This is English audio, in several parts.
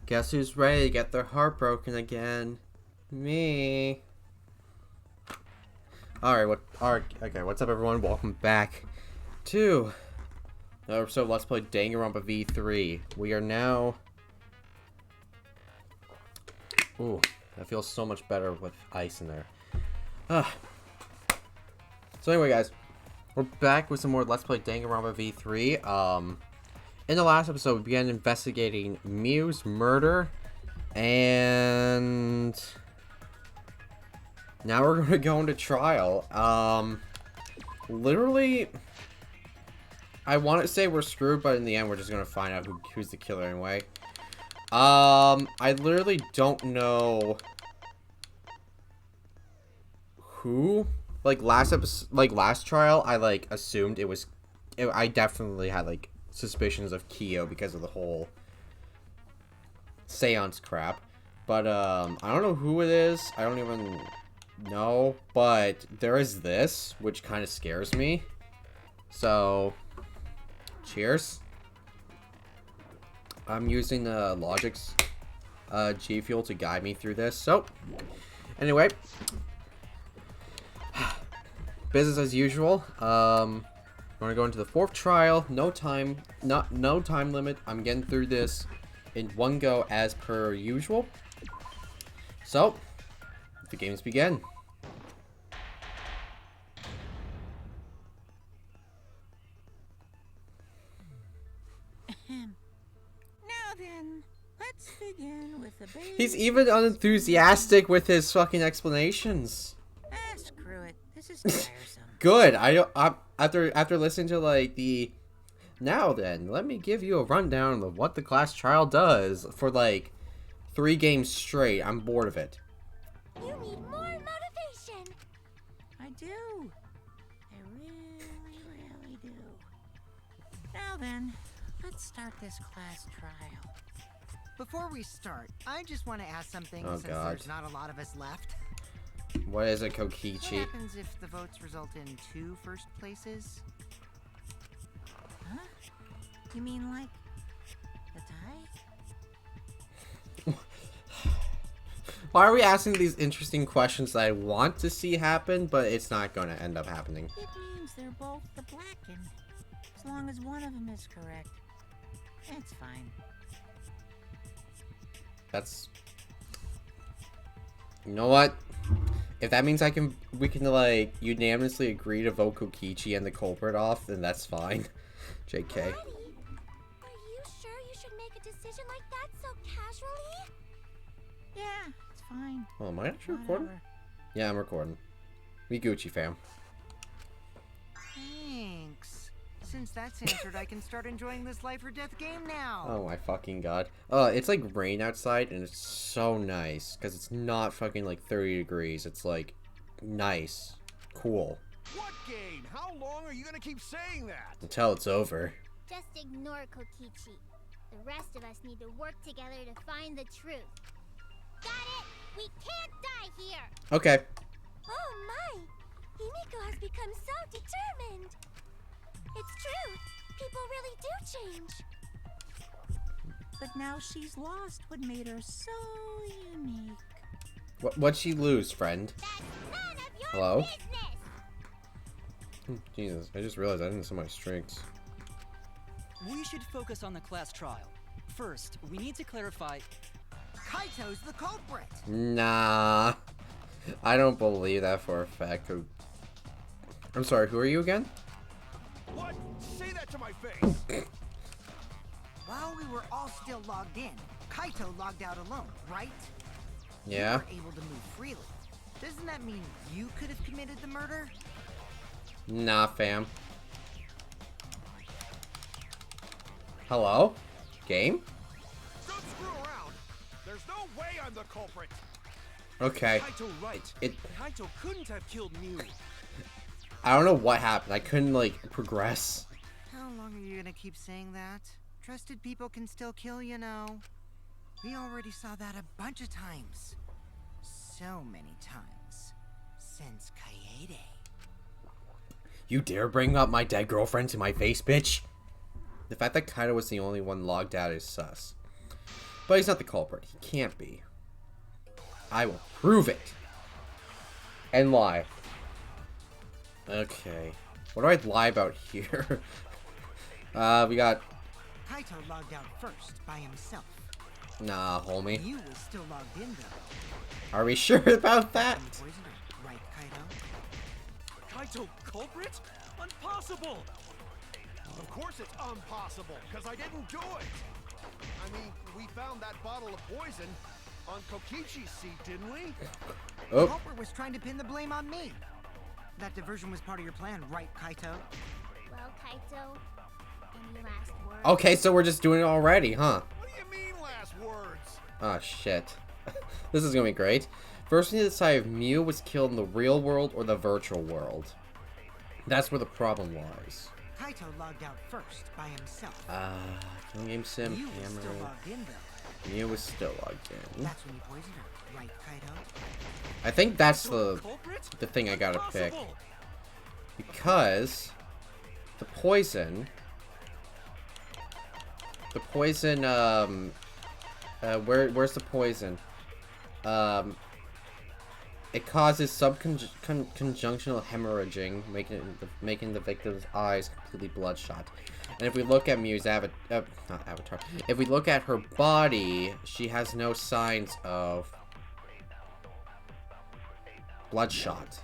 Guess who's ready to get their heart broken again? Me. Alright, okay, what's up everyone? Welcome back to another episode of Let's Play Danganronpa V3. We are now... Ooh, that feels so much better with ice in there. So anyway guys, we're back with some more Let's Play Danganronpa V3. In the last episode, we began investigating Miu's murder, and now we're going to go into trial. Literally, I want to say we're screwed, but in the end, we're just going to find out who's the killer anyway. I literally don't know who. Like last episode, like last trial, I assumed it was. I definitely had suspicions of Kaito because of the whole seance crap, but I don't know who it is. I don't even know, but there is this which kind of scares me, so cheers. I'm using the Logic's G Fuel to guide me through this. So anyway, business as usual. We're gonna go into the fourth trial. No time limit. I'm getting through this in one go as per usual. So, the games begin. Now then, let's begin with the basics. He's even unenthusiastic with his fucking explanations. Screw it. This is tiresome. Good. After listening to the now then, let me give you a rundown of what the class trial does for 3 games straight. I'm bored of it. You need more motivation. I do. I really do. Now then, let's start this class trial. Before we start, I just want to ask something Oh, since God. there's not a lot of us left. What is it, What Kokichi? happens if the votes result in 2 first places? Huh? You mean like the tie? Why are we asking these interesting questions that I want to see happen, but it's not going to end up happening? It means they're both the blackened. As long as one of them is correct, it's fine. That's... You know what? If that means we can unanimously agree to vote Kokichi and the culprit off, then that's fine. JK. Daddy, are you sure you should make a decision like that so casually? Yeah, it's fine. Oh, am I actually recording? Whatever. Yeah, I'm recording. We Gucci fam. Thanks. Since that's answered, I can start enjoying this life or death game now. Oh my fucking god. It's rain outside and it's so nice because it's not fucking 30 degrees. It's nice, cool. What game? How long are you gonna keep saying that? Until it's over. Just ignore Kokichi. The rest of us need to work together to find the truth. Got it? We can't die here! Okay. Oh my! Himiko has become so determined! It's true! People really do change! But now she's lost what made her so unique. What'd she lose, friend? That's none of your Hello? business! Jesus, I just realized I didn't see my strengths. We should focus on the class trial. First, we need to clarify... Kaito's the culprit! Nah. I don't believe that for a fact. I'm sorry, who are you again? What? Say that to my face! While we were all still logged in, Kaito logged out alone, right? Yeah. You were able to move freely. Doesn't that mean you could have committed the murder? Nah, fam. Hello? Game? Don't screw around! There's no way I'm the culprit! Okay. Kaito right. Kaito couldn't have killed Miu. I don't know what happened. I couldn't, progress. How long are you gonna keep saying that? Trusted people can still kill, you know. We already saw that a bunch of times. So many times. Since Kaede. You dare bring up my dead girlfriend to my face, bitch? The fact that Kaito was the only one logged out is sus. But he's not the culprit. He can't be. I will prove it. And lie. Okay. What do I lie about here? We got... Kaito logged out first by himself. Nah, homie. You was still logged in though. Are we sure about that? You poisoned her, right, Kaito? Kaito culprit? Impossible! Of course it's impossible, because I didn't do it! I mean, we found that bottle of poison on Kokichi's seat, didn't we? The Oh. culprit was trying to pin the blame on me. That diversion was part of your plan, right, Kaito? Well, Kaito, any last words? Okay, so we're just doing it already, huh? What do you mean last words? Oh, shit. This is gonna be great. First, we need to decide if Mew was killed in the real world or the virtual world. That's where the problem lies. Kaito logged out first by himself. Killing game sim, You was still camera. logged in though. Mew was still logged in. That's when you poisoned her, right, Kaito? I think that's Kaito culprit? the thing I gotta pick. Impossible. Because the poison, where's the poison? It causes subconjunctional hemorrhaging, making the victim's eyes completely bloodshot. And if we look at Mew's not avatar, if we look at her body, she has no signs of bloodshot.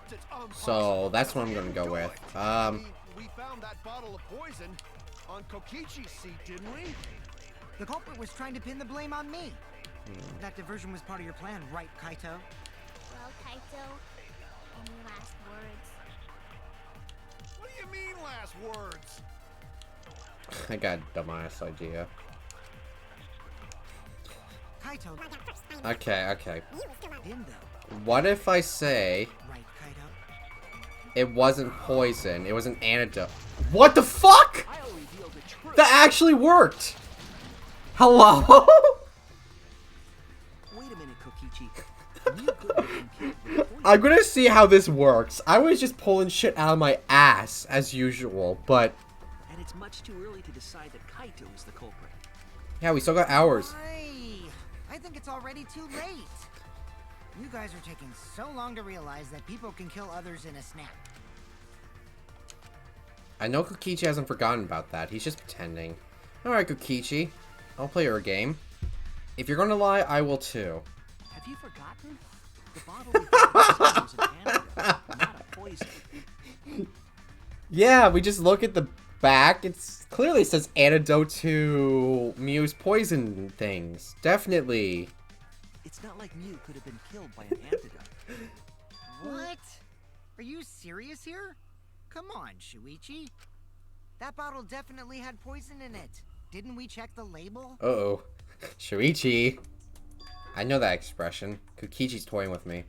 It's impossible. So that's what I'm gonna go Do with. it. We found that bottle of poison on Kokichi's seat, didn't we? The culprit was trying to pin the blame on me. That diversion was part of your plan, right, Kaito? Well, Kaito, any last words? What do you mean last words? I got a dumbass idea. Kaito Okay. in though, What if I say right, Kaito? it wasn't poison, it was an antidote? What the fuck? I'll reveal the truth. That actually worked! Hello? Wait a minute, Kokichi. You could have been killed with poison. I'm gonna see how this works. I was just pulling shit out of my ass, as usual, but... And it's much too early to decide that Kaito is the culprit. Yeah, we still got hours. Hey, I think it's already too late. You guys are taking so long to realize that people can kill others in a snap. I know Kokichi hasn't forgotten about that. He's just pretending. Alright, Kokichi. I'll play your game. If you're gonna lie, I will too. Have you forgotten? The bottle we found was an antidote, not a poison. Yeah, we just look at the back. It's clearly says antidote to Mew's poison things. Definitely. It's not like Mew could have been killed by an antidote. What? Are you serious here? Come on, Shuichi. That bottle definitely had poison in it. Didn't we check the label? Uh-oh. Shuichi. I know that expression. Kokichi's toying with me.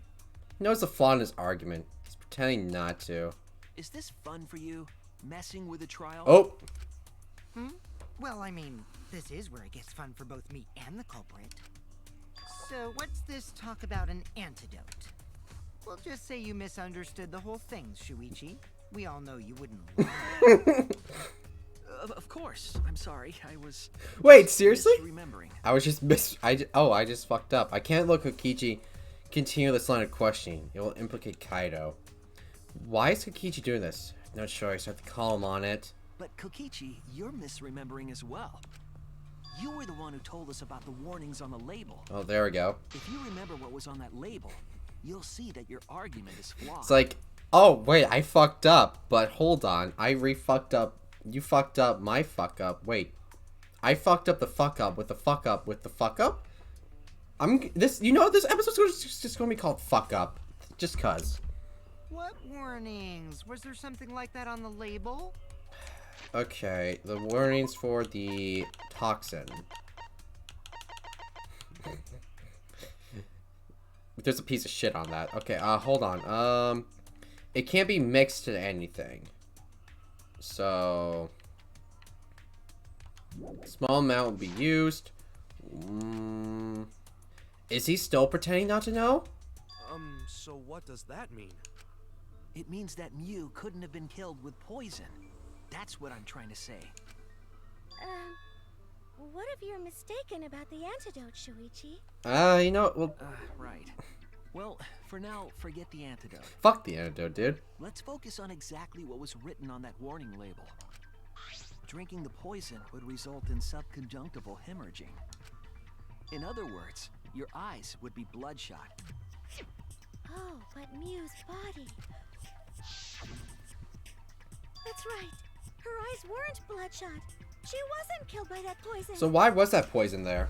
He knows the flaw in his argument. He's pretending not to. Is this fun for you? Messing with a trial? Oh! Well, I mean, this is where it gets fun for both me and the culprit. So, what's this talk about an antidote? We'll just say you misunderstood the whole thing, Shuichi. We all know you wouldn't lie. Of course. I'm sorry. I was Wait, seriously? remembering. I was just I just fucked up. I can't let Kokichi continue this line of questioning. It will implicate Kaito. Why is Kokichi doing this? No choice. I have to call him on it. But Kokichi, you're misremembering as well. You were the one who told us about the warnings on the label. Oh, there we go. If you remember what was on that label, you'll see that your argument is flawed. It's like, oh, wait, I fucked up. But hold on. I re-fucked up. You fucked up my fuck up. Wait. I fucked up the fuck up with the fuck up with the fuck up? This episode's just gonna be called fuck up. Just cuz. What warnings? Was there something like that on the label? Okay, the warnings for the toxin. There's a piece of shit on that. Okay, hold on. It can't be mixed to anything. So, small amount will be used. Is he still pretending not to know? So what does that mean? It means that Mew couldn't have been killed with poison. That's what I'm trying to say. what if you're mistaken about the antidote, Shuichi? You know, well, Right. Well, for now, forget the antidote. fuck the antidote, dude. Let's focus on exactly what was written on that warning label. Drinking the poison would result in subconjunctival hemorrhaging. In other words, your eyes would be bloodshot. Oh, but Miu's body. That's right. Her eyes weren't bloodshot. She wasn't killed by that poison. So why was that poison there?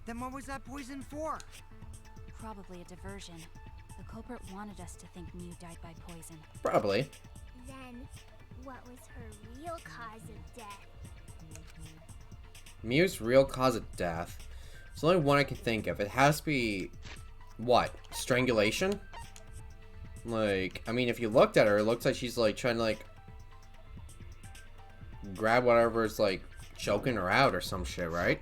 Then what was that poison for? Probably a diversion. The culprit wanted us to think Miu died by poison. Probably. Then, what was her real cause of death? Miu's real cause of death. It's the only one I can think of. It has to be, what? Strangulation? Like, I mean, if you looked at her, it looks like she's, like, trying to, like, grab whatever's, like, choking her out or some shit, right?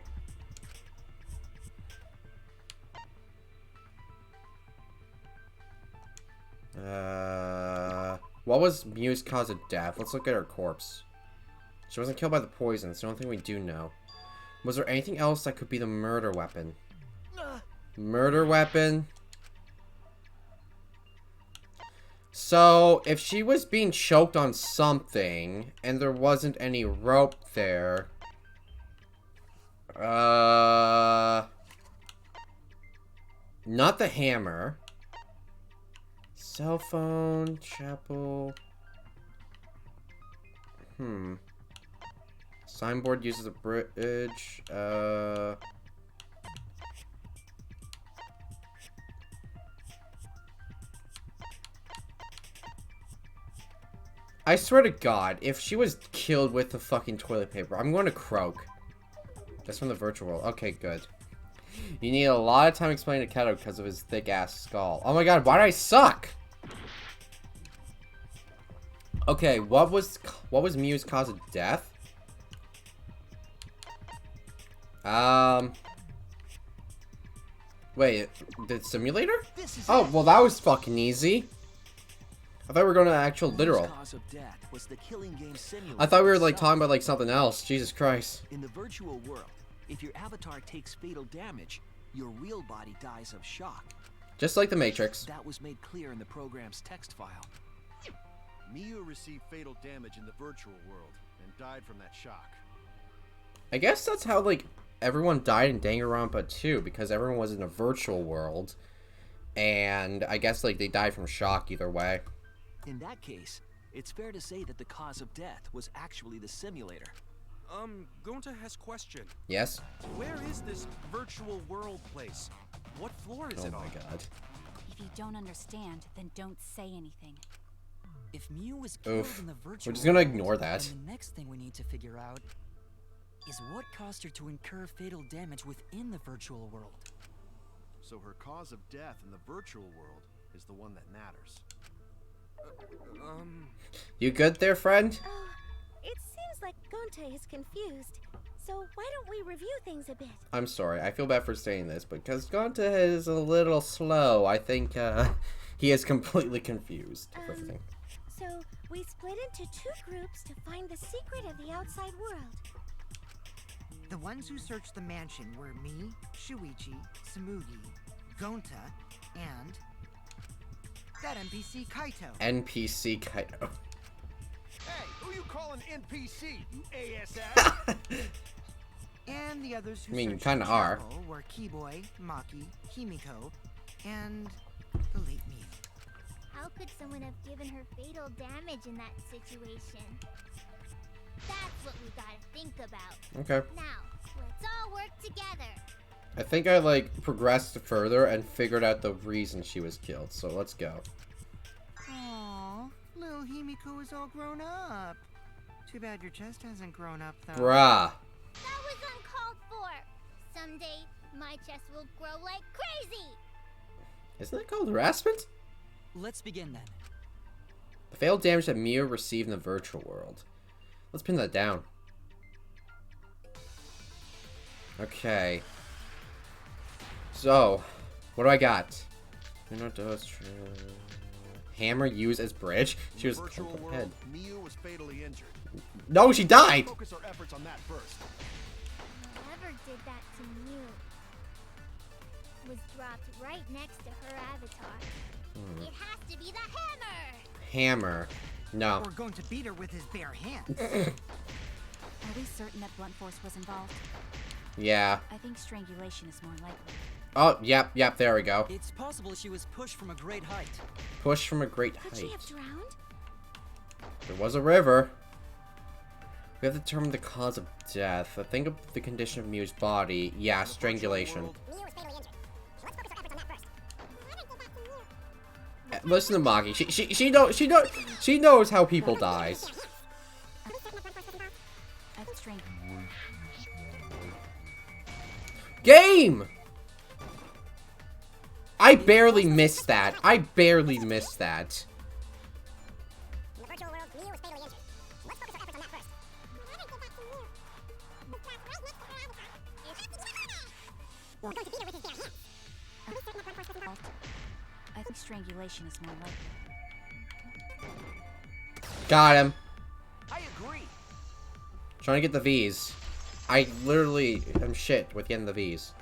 What was Miu's cause of death? Let's look at her corpse. She wasn't killed by the poison, so I don't think we do know. Was there anything else that could be the murder weapon? Murder weapon? So, if she was being choked on something, and there wasn't any rope there... Not the hammer. Cell phone, chapel... Signboard uses a bridge, I swear to God, if she was killed with the fucking toilet paper, I'm going to croak. That's from the virtual world. Okay, good. You need a lot of time explaining to Kaito because of his thick-ass skull. Oh my God, why did I suck? Okay, what was Miu's cause of death? Wait, the simulator? Oh, well, that was fucking easy. I thought we were going to actual literal. Cause of death was the killing game simulator. I thought we were, like, talking about, like, something else. Jesus Christ. In the virtual world, if your avatar takes fatal damage, your real body dies of shock. Just like the Matrix. That was made clear in the program's text file. Miu received fatal damage in the virtual world and died from that shock. I guess that's how, like, everyone died in Danganronpa 2, because everyone was in a virtual world. And I guess, like, they died from shock either way. In that case, it's fair to say that the cause of death was actually the simulator. Gonta has question. Yes? Where is this virtual world place? What floor is Oh it on? my God. If you don't understand, then don't say anything. If Miu was killed Oof. in the virtual We're just gonna world, ignore that. then the next thing we need to figure out is what caused her to incur fatal damage within the virtual world. So her cause of death in the virtual world is the one that matters. You good there, friend? It seems like Gonte is confused. So why don't we review things a bit? I'm sorry. I feel bad for saying this, because Gonta is a little slow. I think, he is completely confused for everything. So we split into two groups to find the secret of the outside world. The ones who searched the mansion were me, Shuichi, Samugi, Gonta, and that NPC Kaito. NPC Kaito. Hey, who you calling NPC, you ASS? And the others who I mean, you searched kinda the are. chapel were Keyboy, Maki, Himiko, and the late Miu. How could someone have given her fatal damage in that situation? That's what we gotta think about. Okay. Now, let's all work together. I think I, like, progressed further and figured out the reason she was killed, so let's go. Aww, little Himiko is all grown up. Too bad your chest hasn't grown up, though. Bruh. That was uncalled for. Someday, my chest will grow like crazy. Isn't that called harassment? Let's begin then. The failed damage that Miu received in the virtual world. Let's pin that down. Okay. So, what do I got? You know, does true. Hammer used as bridge? She was virtual head. world, Miu was fatally injured. No, she died! Focus our efforts on that first. Whoever did that to Mew was dropped right next to her avatar. It has to be the hammer! Hammer. No. We're going to beat her with his bare hands. Are we certain that blunt force was involved? Yeah. I think strangulation is more likely. Oh, yep, there we go. It's possible she was pushed from a great height. Push from a great Could she have height. drowned? There was a river. We have to determine the cause of death. I think of the condition of Mew's body. Yeah, strangulation. Mew was fatally injured. Let's focus our efforts on that first. Whoever did that to Mew Listen to Maki. She knows how people dies. I think Game! I barely missed that. I barely missed that. In the virtual world, Mew was fatally injured. Let's focus our efforts on that first. Whoever did that to Mew was dropped right next to her avatar. It has to be the hammer! We're going to beat her with his bare hands. Are we certain that blunt force was involved? I think strangulation is more likely. Got him. I agree. Trying to get the V's. I literally am shit with getting the V's.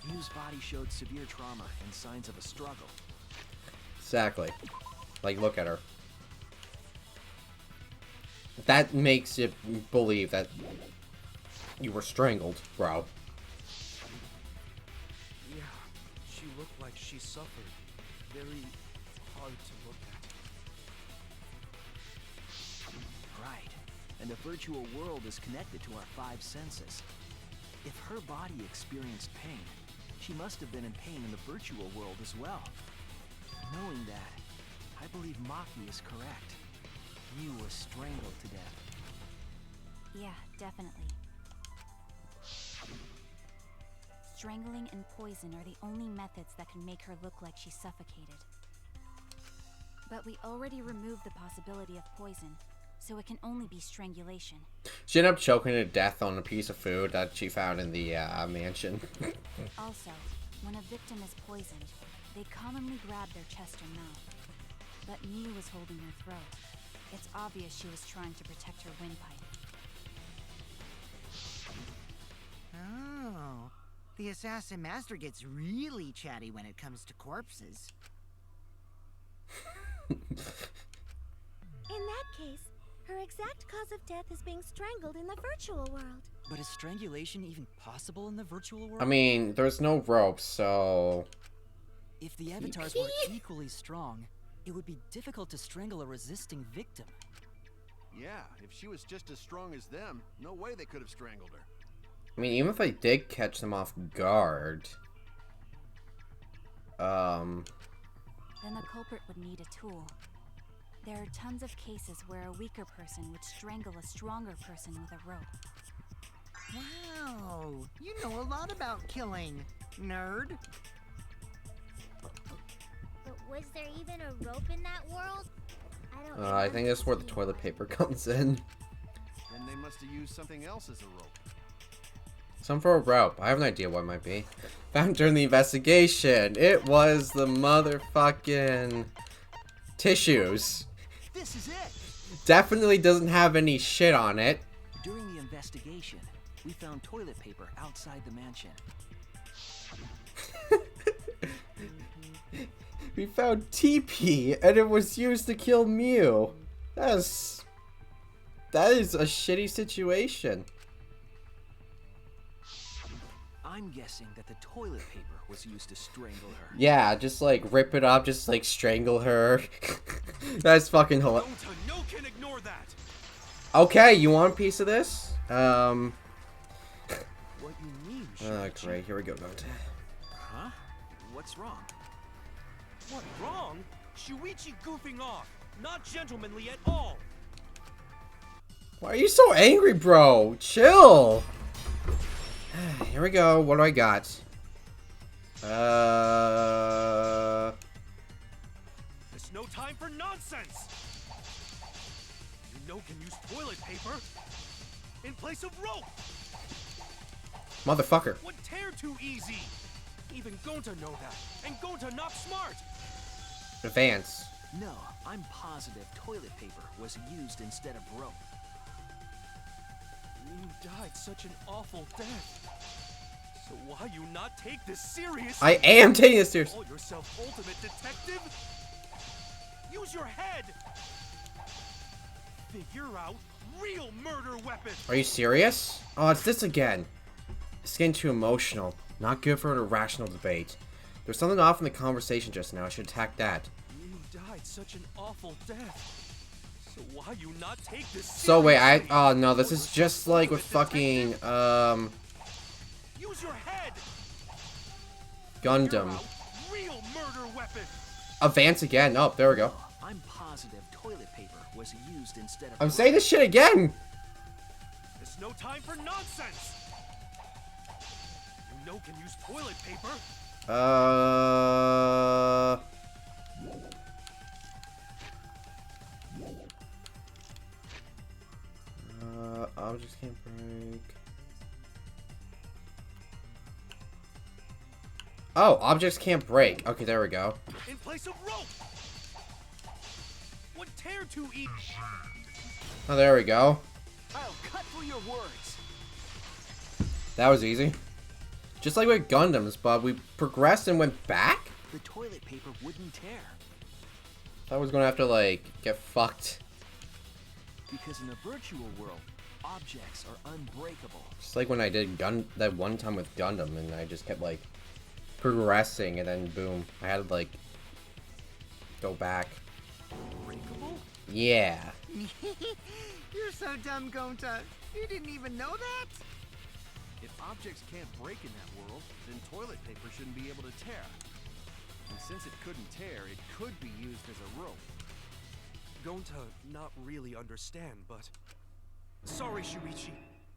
Mew's body showed severe trauma and signs of a struggle. Exactly. Like, look at her. That makes you believe that you were strangled, bro. Yeah, she looked like she suffered. Very hard to look at. Right. And the virtual world is connected to our 5 senses. If her body experienced pain, she must have been in pain in the virtual world as well. Knowing that, I believe Maki is correct. Mew was strangled to death. Yeah, definitely. Strangling and poison are the only methods that can make her look like she suffocated. But we already removed the possibility of poison, so it can only be strangulation. She ended up choking to death on a piece of food that she found in the mansion. Also, when a victim is poisoned, they commonly grab their chest or mouth. But Mew was holding her throat. It's obvious she was trying to protect her windpipe. Oh, the assassin master gets really chatty when it comes to corpses. In that case, her exact cause of death is being strangled in the virtual world. But is strangulation even possible in the virtual world? I mean, there's no rope, so... If the avatars were equally strong, it would be difficult to strangle a resisting victim. Yeah, if she was just as strong as them, no way they could have strangled her. I mean, even if I did catch them off guard... Then the culprit would need a tool. There are tons of cases where a weaker person would strangle a stronger person with a rope. Wow, you know a lot about killing, nerd. But was there even a rope in that world? I don't I think that's where the toilet paper comes in. Then they must have used something else as a rope. Some for a rope. I have an idea what it might be. Found during the investigation. It was the motherfucking tissues. This is it! Definitely doesn't have any shit on it. During the investigation, we found toilet paper outside the mansion. We found TP and it was used to kill Mew. That is a shitty situation. I'm guessing that the toilet paper was used to strangle her. Yeah, just like rip it up, just like strangle her. That's fucking hilarious. No can ignore that. Okay, you want a piece of this? What you mean, Oh, Shuichi? great. Here we go, Gonta. Huh? What's wrong? What wrong? Shuichi goofing off. Not gentlemanly at all. Why are you so angry, bro? Chill. Here we go. What do I got? There's no time for nonsense. You know can use toilet paper in place of rope. Advance. No, I'm positive toilet paper was used instead of rope. You died such an awful death. So why you not take this seriously? I am taking this seriously. Call yourself ultimate detective? Use your head. Figure out real murder weapon. Are you serious? Oh, it's this again. It's getting too emotional. Not good for an irrational debate. There's something off in the conversation just now. I should attack that. You died such an awful death. So why you not take this seriously? So wait, oh no, this is just like with fucking, Use your head. Gundam. Real murder weapon. Advance again. Oh, there we go. I'm positive toilet paper was used instead of I'm saying this shit again. There's no time for nonsense. You know can use toilet paper. Objects can't break. Oh, objects can't break. Okay, there we go. In place of rope. Would tear to each. Oh, there we go. I'll cut through your words. That was easy. Just like with Gundams, but we progressed and went back? The toilet paper wouldn't tear. I was gonna have to, like, get fucked. Because in a virtual world, objects are unbreakable. Just like when I did that one time with Gundam, and I just kept, like, progressing, and then boom, I had to, like, go back. Unbreakable? Yeah. You're so dumb, Gonta. You didn't even know that? If objects can't break in that world, then toilet paper shouldn't be able to tear. And since it couldn't tear, it could be used as a rope. Gonta not really understand, but... Sorry, Shuichi.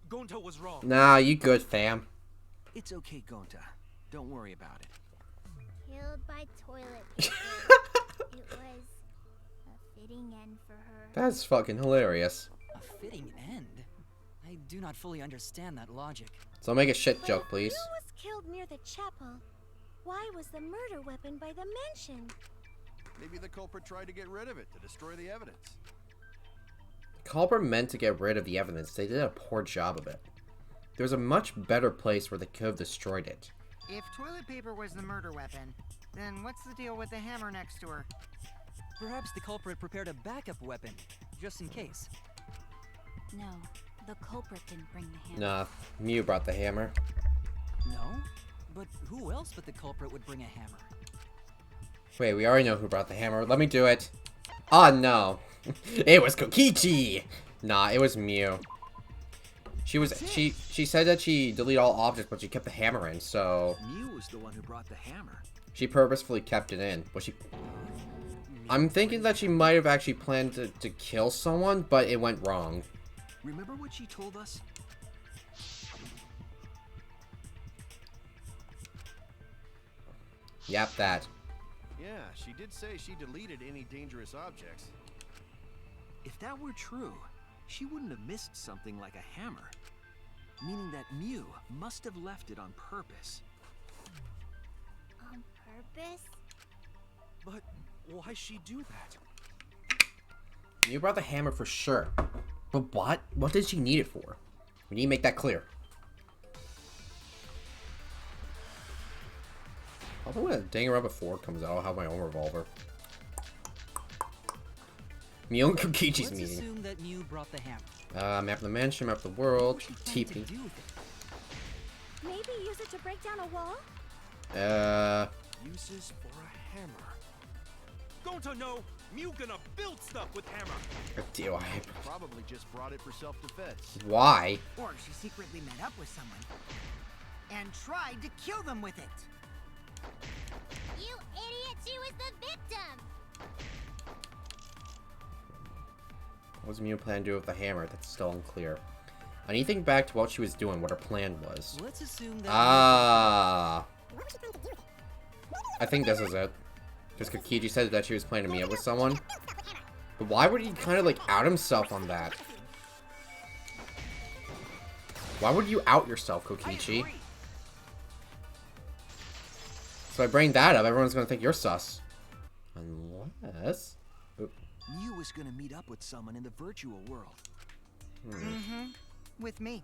Gonta was wrong. Nah, you good, fam. It's okay, Gonta. Don't worry about it. Killed by toilet paper. It was a fitting end for her. That's fucking hilarious. A fitting end? I do not fully understand that logic. So make a shit joke, please. Who was killed near the chapel? Why was the murder weapon by the mansion? Maybe the culprit tried to get rid of it to destroy the evidence. The culprit meant to get rid of the evidence. They did a poor job of it. There's a much better place where they could have destroyed it. If toilet paper was the murder weapon, then what's the deal with the hammer next to her? Perhaps the culprit prepared a backup weapon, just in case. No, the culprit didn't bring the hammer. Nah, Mew brought the hammer. No? But who else but the culprit would bring a hammer? Wait, we already know who brought the hammer. Let me do it. Oh, no. It was Kokichi! Nah, it was Mew. She said that she deleted all objects, but she kept the hammer in, so... Mew was the one who brought the hammer. She purposefully kept it in. But I'm thinking that she might have actually planned to kill someone, but it went wrong. Remember what she told us? Yep, that. Yeah, she did say she deleted any dangerous objects. If that were true, she wouldn't have missed something like a hammer. Meaning that Mew must have left it on purpose. On purpose? But why she do that? Mew brought the hammer for sure. But what? What did she need it for? We need to make that clear. Although when Danganronpa 4 comes out, I'll have my own revolver. Mew and Kokichi's Let's meeting. assume that Mew brought the hammer. Map of the mansion, map of the world, What was she TP. planning to do with it? Maybe use it to break down a wall? Uses for a hammer. Gonta no! Mew gonna build stuff with hammer. Do I? Probably just brought it for self-defense. Why? Or she secretly met up with someone and tried to kill them with it. You idiot! She was the victim! What was Mew plan to do with the hammer? That's still unclear. I need to think back to what she was doing, what her plan was. Let's assume that. Ah. I think this is it. Because Kokichi said that she was planning to meet up with someone. But why would he kind of like out himself on that? Why would you out yourself, Kokichi? So I bring that up, everyone's gonna think you're sus. Unlock. Yes. Oop. Mew was gonna meet up with someone in the virtual world. With me.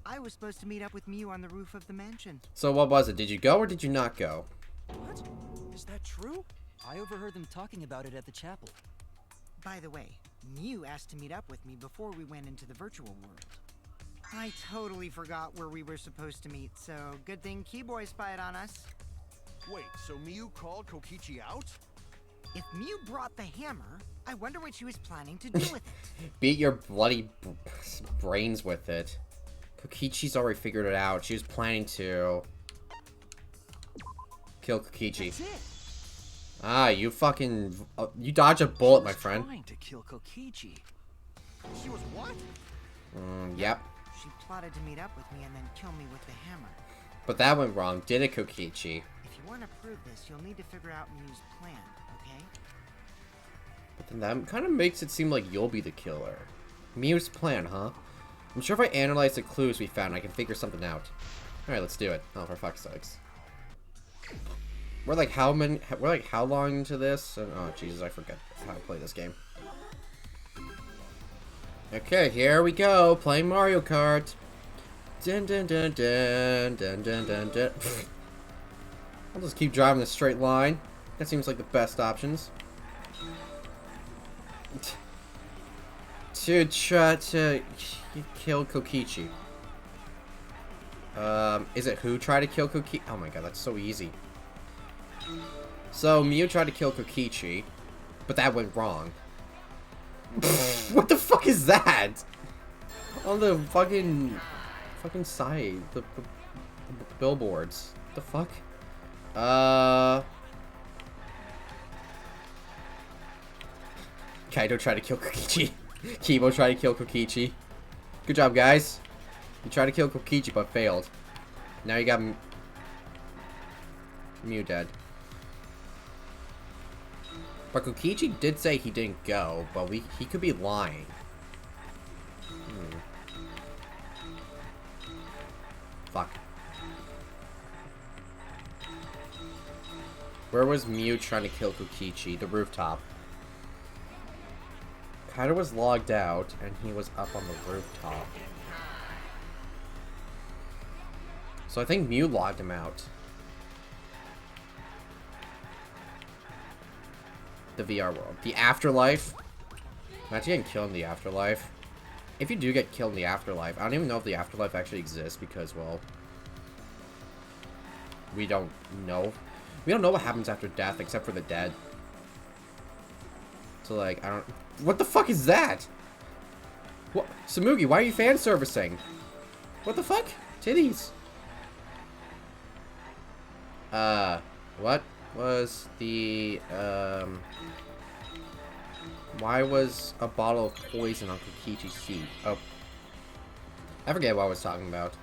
I was supposed to meet up with Mew on the roof of the mansion. So what was it? Did you go or did you not go? What? Is that true? I overheard them talking about it at the chapel. By the way, Mew asked to meet up with me before we went into the virtual world. I totally forgot where we were supposed to meet, so good thing Keyboy spied on us. Wait, so Mew called Kokichi out? If Mew brought the hammer, I wonder what she was planning to do with it. Beat your bloody brains with it. Kokichi's already figured it out. She was planning to kill Kokichi. That's it. Ah, you fucking... you dodge a bullet, my friend. Trying to kill Kokichi. She was what? Yep. She plotted to meet up with me and then kill me with the hammer. But that went wrong, did it, Kokichi? If you want to prove this, you'll need to figure out Mew's plan, okay? But then that kind of makes it seem like you'll be the killer. Mew's plan, huh? I'm sure if I analyze the clues we found, I can figure something out. Alright, let's do it. Oh, for fuck's sakes. We're like how long into this? Oh, Jesus, I forget how to play this game. Okay, here we go. Playing Mario Kart. Dun dun dun dun dun dun dun dun. I'll just keep driving a straight line. That seems like the best options. To try to kill Kokichi. Is it who tried to kill Kokichi? Oh my god, that's so easy. So, Mew tried to kill Kokichi, but that went wrong. What the fuck is that? On the fucking side, the billboards. The fuck? Kaito tried to kill Kokichi. Kibo tried to kill Kokichi. Good job, guys. You tried to kill Kokichi, but failed. Now you got Mew dead. But Kokichi did say he didn't go, but he could be lying. Fuck. Where was Mew trying to kill Kokichi? The rooftop. Kaito was logged out, and he was up on the rooftop. So I think Mew logged him out. The VR world. The afterlife. Imagine getting killed in the afterlife. If you do get killed in the afterlife, I don't even know if the afterlife actually exists because, well, we don't know. We don't know what happens after death except for the dead. So, like, I don't... What the fuck is that? What? Samugi, why are you fan servicing? What the fuck? Titties. What was the, why was a bottle of poison on Kokichi's seat? Oh. I forget what I was talking about.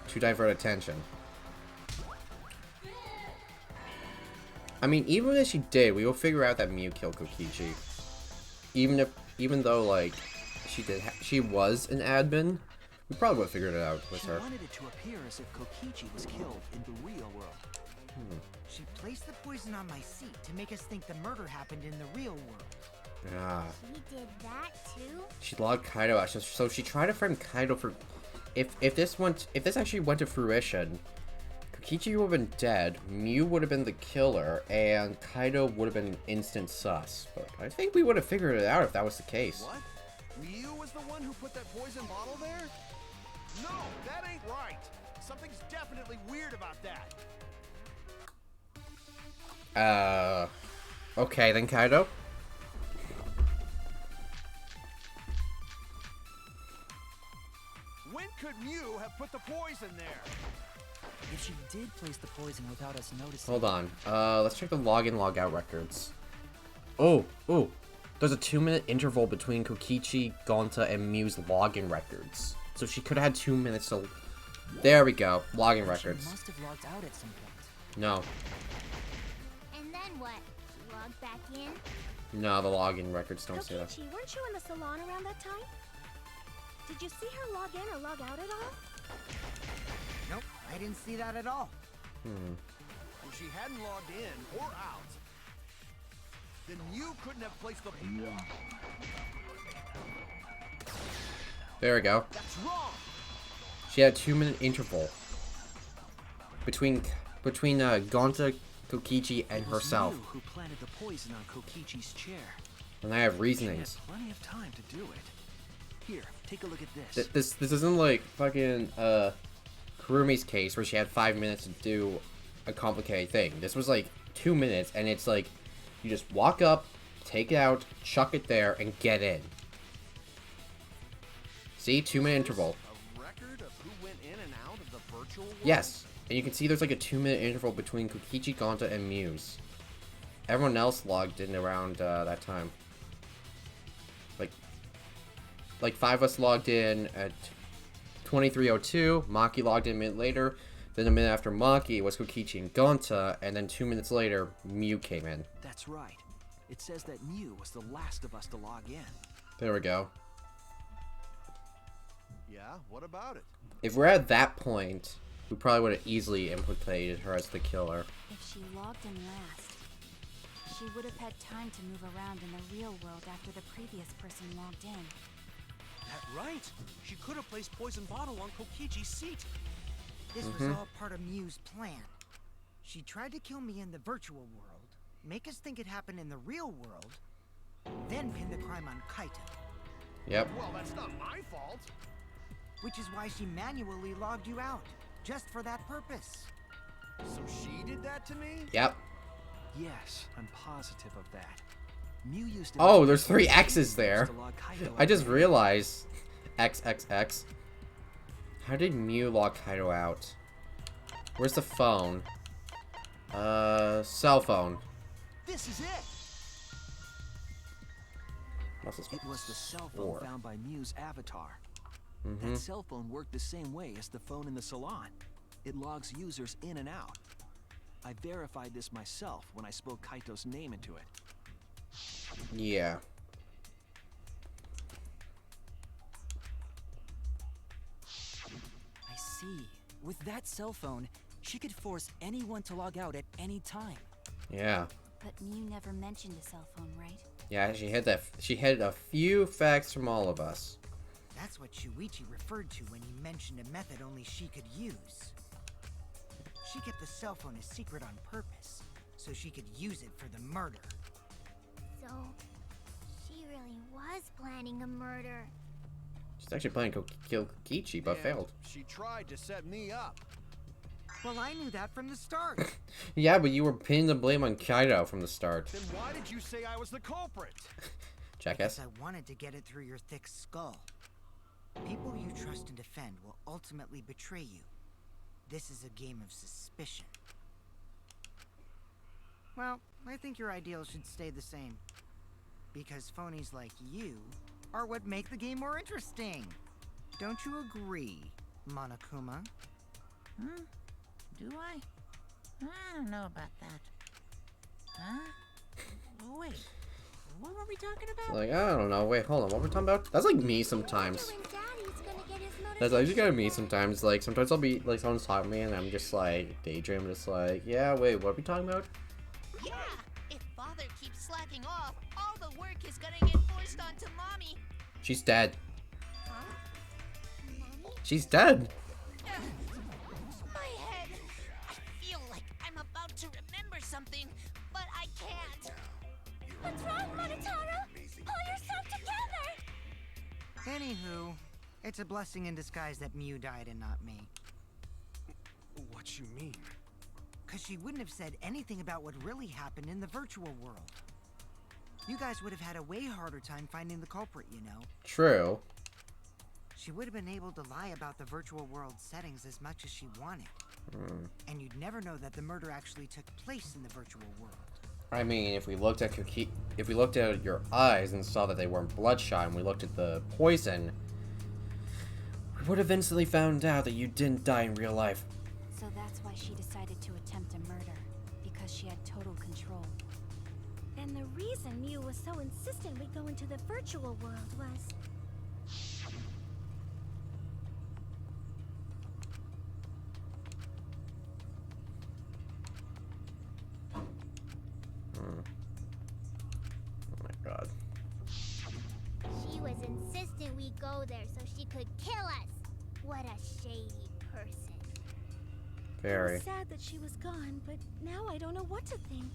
To divert attention. I mean, even if she did, we will figure out that Mew killed Kokichi. Even though, like, she was an admin, we probably would have figured it out with her. She wanted it to appear as if Kokichi was killed in the real world. She placed the poison on my seat to make us think the murder happened in the real world. Yeah. She did that too? She logged Kaito out, so she tried to frame Kaito for... If this actually went to fruition, Kokichi would have been dead, Mew would have been the killer, and Kaito would have been instant sus. But I think we would have figured it out if that was the case. What? Mew was the one who put that poison bottle there? No, that ain't right. Something's definitely weird about that. Okay then, Kaito. When could Mew have put the poison there? If she did place the poison without us noticing... Hold on. Let's check the login, logout records. Oh. There's a 2-minute interval between Kokichi, Gonta, and Mew's login records. So she could have had 2 minutes to... There we go. Login records. She must have logged out at some point. No. And then what? She logged back in? No, the login records don't say that. Kokichi, weren't you in the salon around that time? Did you see her log in or log out at all? Nope, I didn't see that at all. If she hadn't logged in or out, then you couldn't have placed the... There we go. That's wrong! She had a 2-minute interval between Gonta, Kokichi, and It was herself. you who planted the poison on Kokichi's chair. And I have She had reasonings. plenty of time to do it. Here, take a look at this. This isn't like fucking Kurumi's case where she had 5 minutes to do a complicated thing. This was like 2 minutes, and it's like you just walk up, take it out, chuck it there, and get in. See, 2-minute interval. A record of who went in and out of the virtual world? Yes, and you can see there's like a 2-minute interval between Kokichi, Gonta, and Muse. Everyone else logged in around that time. Like 5 of us logged in at 23:02. Maki logged in a minute later. Then a minute after Maki, it was Kokichi and Gonta, and then 2 minutes later, Mew came in. That's right. It says that Mew was the last of us to log in. There we go. Yeah, what about it? If we're at that point, we probably would have easily implicated her as the killer. If she logged in last, she would have had time to move around in the real world after the previous person logged in. That right. She could have placed poison bottle on Kokichi's seat. This was all part of Mew's plan. She tried to kill me in the virtual world, make us think it happened in the real world, then pin the crime on Kaito. Yep. Well, that's not my fault. Which is why she manually logged you out, just for that purpose. So she did that to me? Yep. Yes, I'm positive of that. Mew used to... Oh, there's 3 X's there. to log Kaito I just out. realized. XXX. How did Mew log Kaito out? Where's the phone? Cell phone. This is it! What's this? It was the cell phone 4. found by Mew's avatar. That cell phone worked the same way as the phone in the salon. It logs users in and out. I verified this myself when I spoke Kaito's name into it. Yeah. I see. With that cell phone, she could force anyone to log out at any time. Yeah. But Mew never mentioned a cell phone, right? Yeah, she had that. She had a few facts from all of us. That's what Shuichi referred to when he mentioned a method only she could use. She kept the cell phone a secret on purpose, so she could use it for the murder. So, she really was planning a murder. She's actually planning to kill Kokichi, but And failed. She tried to set me up. Well, I knew that from the start. Yeah, but you were pinning the blame on Kaito from the start. Then why did you say I was the culprit? Jackass. Because I wanted to get it through your thick skull. People you trust and defend will ultimately betray you. This is a game of suspicion. Well, I think your ideals should stay the same. Because phonies like you are what make the game more interesting. Don't you agree, Monokuma? Do I? I don't know about that. Huh? Wait, what were we talking about? Like, I don't know. Wait, hold on. What were we talking about? That's like me sometimes. When Daddy's gonna get his That's like kind of me sometimes. Like, sometimes I'll be, like, someone's talking to me and I'm just like, daydreaming. Just like, yeah, wait, what are we talking about? Yeah, if Father keeps slacking off, all the work is gonna get forced onto Mommy. She's dead. Huh? She's dead. My head. I feel like I'm about to remember something, but I can't. What's wrong, Monotaro? Pull yourself together! Anywho, it's a blessing in disguise that Mew died and not me. What you mean? Because she wouldn't have said anything about what really happened in the virtual world. You guys would have had a way harder time finding the culprit, you know. True. She would have been able to lie about the virtual world settings as much as she wanted. And you'd never know that the murder actually took place in the virtual world. I mean, if we looked at your eyes and saw that they weren't bloodshot, and we looked at the poison, we would have instantly found out that you didn't die in real life. So that's why she decided to attempt a murder, because she had total control. And the reason Mew was so insistent we go into the virtual world was... Oh my god. She was insistent we go there so she could kill us. What a shady person. I Very. was sad that she was gone, but now I don't know what to think.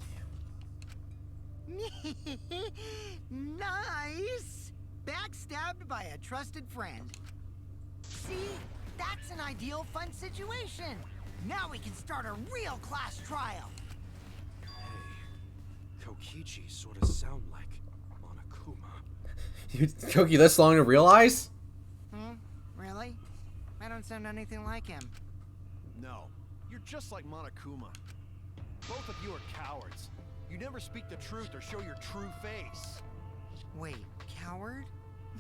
Nice! Backstabbed by a trusted friend. See? That's an ideal fun situation. Now we can start a real class trial. Hey, Kokichi sort of sound like Monokuma. You took you this long to realize? Really? I don't sound anything like him. No, you're just like Monokuma. Both of you are cowards. You never speak the truth or show your true face. Wait, coward?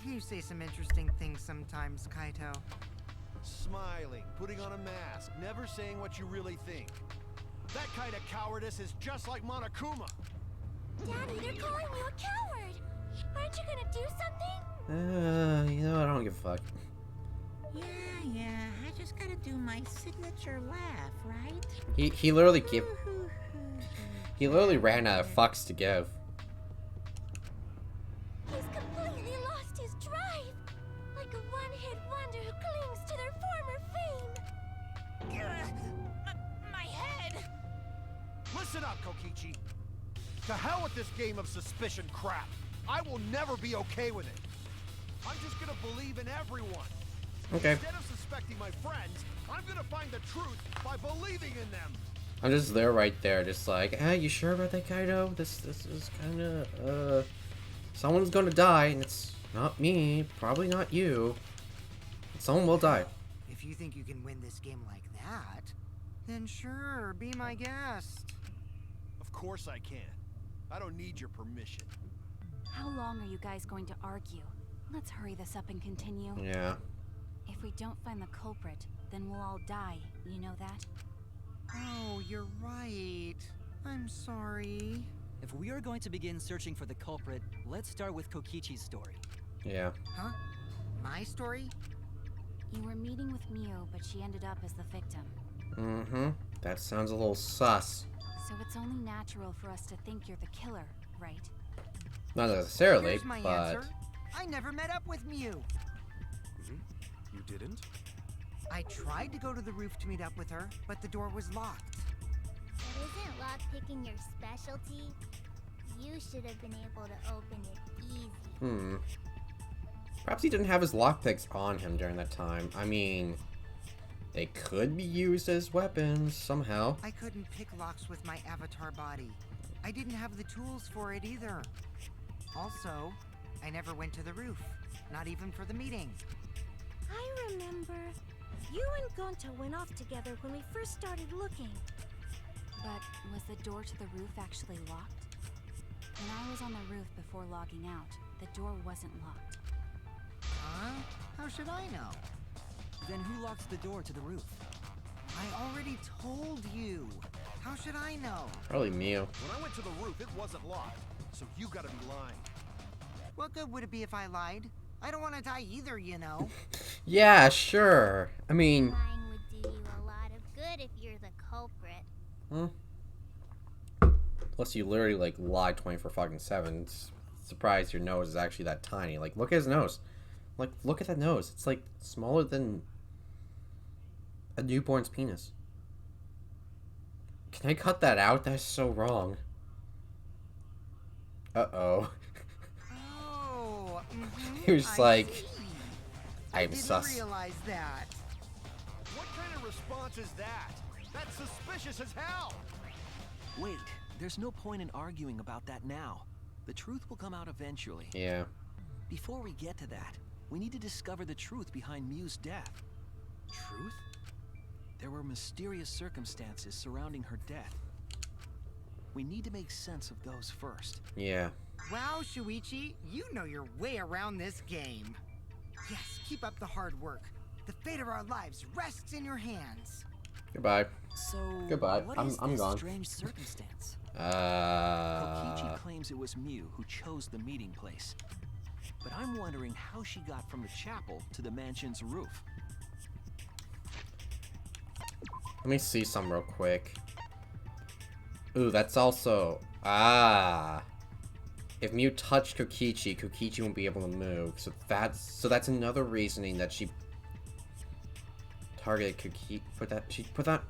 You say some interesting things sometimes, Kaito. Smiling, putting on a mask, never saying what you really think. That kind of cowardice is just like Monokuma. Daddy, they're calling you a coward! Aren't you gonna do something? You know, I don't give a fuck. Yeah, I just gotta do my signature laugh, right? He literally gave... He literally ran out of fucks to give. He's completely lost his drive! Like a one-hit wonder who clings to their former fame! My head! Listen up, Kokichi. To hell with this game of suspicion crap. I will never be okay with it. I'm just gonna believe in everyone. Okay. Instead of suspecting my friends, I'm gonna find the truth by believing in them. I'm just there right there, just like, hey, you sure about that, Kaito? This is kinda, someone's gonna die, and it's not me, probably not you. Someone will die. If you think you can win this game like that, then sure, be my guest. Of course I can. I don't need your permission. How long are you guys going to argue? Let's hurry this up and continue. Yeah. If we don't find the culprit, then we'll all die. You know that? Oh, you're right. I'm sorry. If we are going to begin searching for the culprit, let's start with Kokichi's story. Yeah. Huh? My story? You were meeting with Mew, but she ended up as the victim. Mm-hmm. That sounds a little sus. So it's only natural for us to think you're the killer, right? Not necessarily, Here's my but... answer. I never met up with Mew. You didn't? I tried to go to the roof to meet up with her, but the door was locked. But isn't lockpicking your specialty? You should have been able to open it easy. Perhaps he didn't have his lockpicks on him during that time. I mean, they could be used as weapons somehow. I couldn't pick locks with my avatar body. I didn't have the tools for it either. Also, I never went to the roof, not even for the meeting. I remember you and Gonta went off together when we first started looking. But was the door to the roof actually locked? When I was on the roof before logging out, the door wasn't locked. Huh? How should I know? Then who locked the door to the roof? I already told you. How should I know? Probably Mew. When I went to the roof, it wasn't locked. So you gotta be lying. What good would it be if I lied? I don't want to die either, you know. Yeah, sure. I mean... Lying would do you a lot of good if you're the culprit. Plus you literally, like, lie 24/7. It's surprised your nose is actually that tiny. Like, look at his nose. Like, look at that nose. It's, like, smaller than a newborn's penis. Can I cut that out? That's so wrong. Uh-oh. Oh, He was just like, see. I'm Didn't sus. realize that. What kind of response is that? That's suspicious as hell! Wait, there's no point in arguing about that now. The truth will come out eventually. Yeah. Before we get to that, we need to discover the truth behind Mew's death. Truth? There were mysterious circumstances surrounding her death. We need to make sense of those first. Yeah. Wow, Shuichi, you know your way around this game. Yes, keep up the hard work. The fate of our lives rests in your hands. Goodbye. So, Goodbye. what I'm is this gone. strange circumstance? Kokichi claims it was Mew who chose the meeting place. But I'm wondering how she got from the chapel to the mansion's roof. Let me see some real quick. Ooh, that's also... If Mew touched Kokichi, Kokichi won't be able to move. So that's another reasoning that she targeted Kokichi.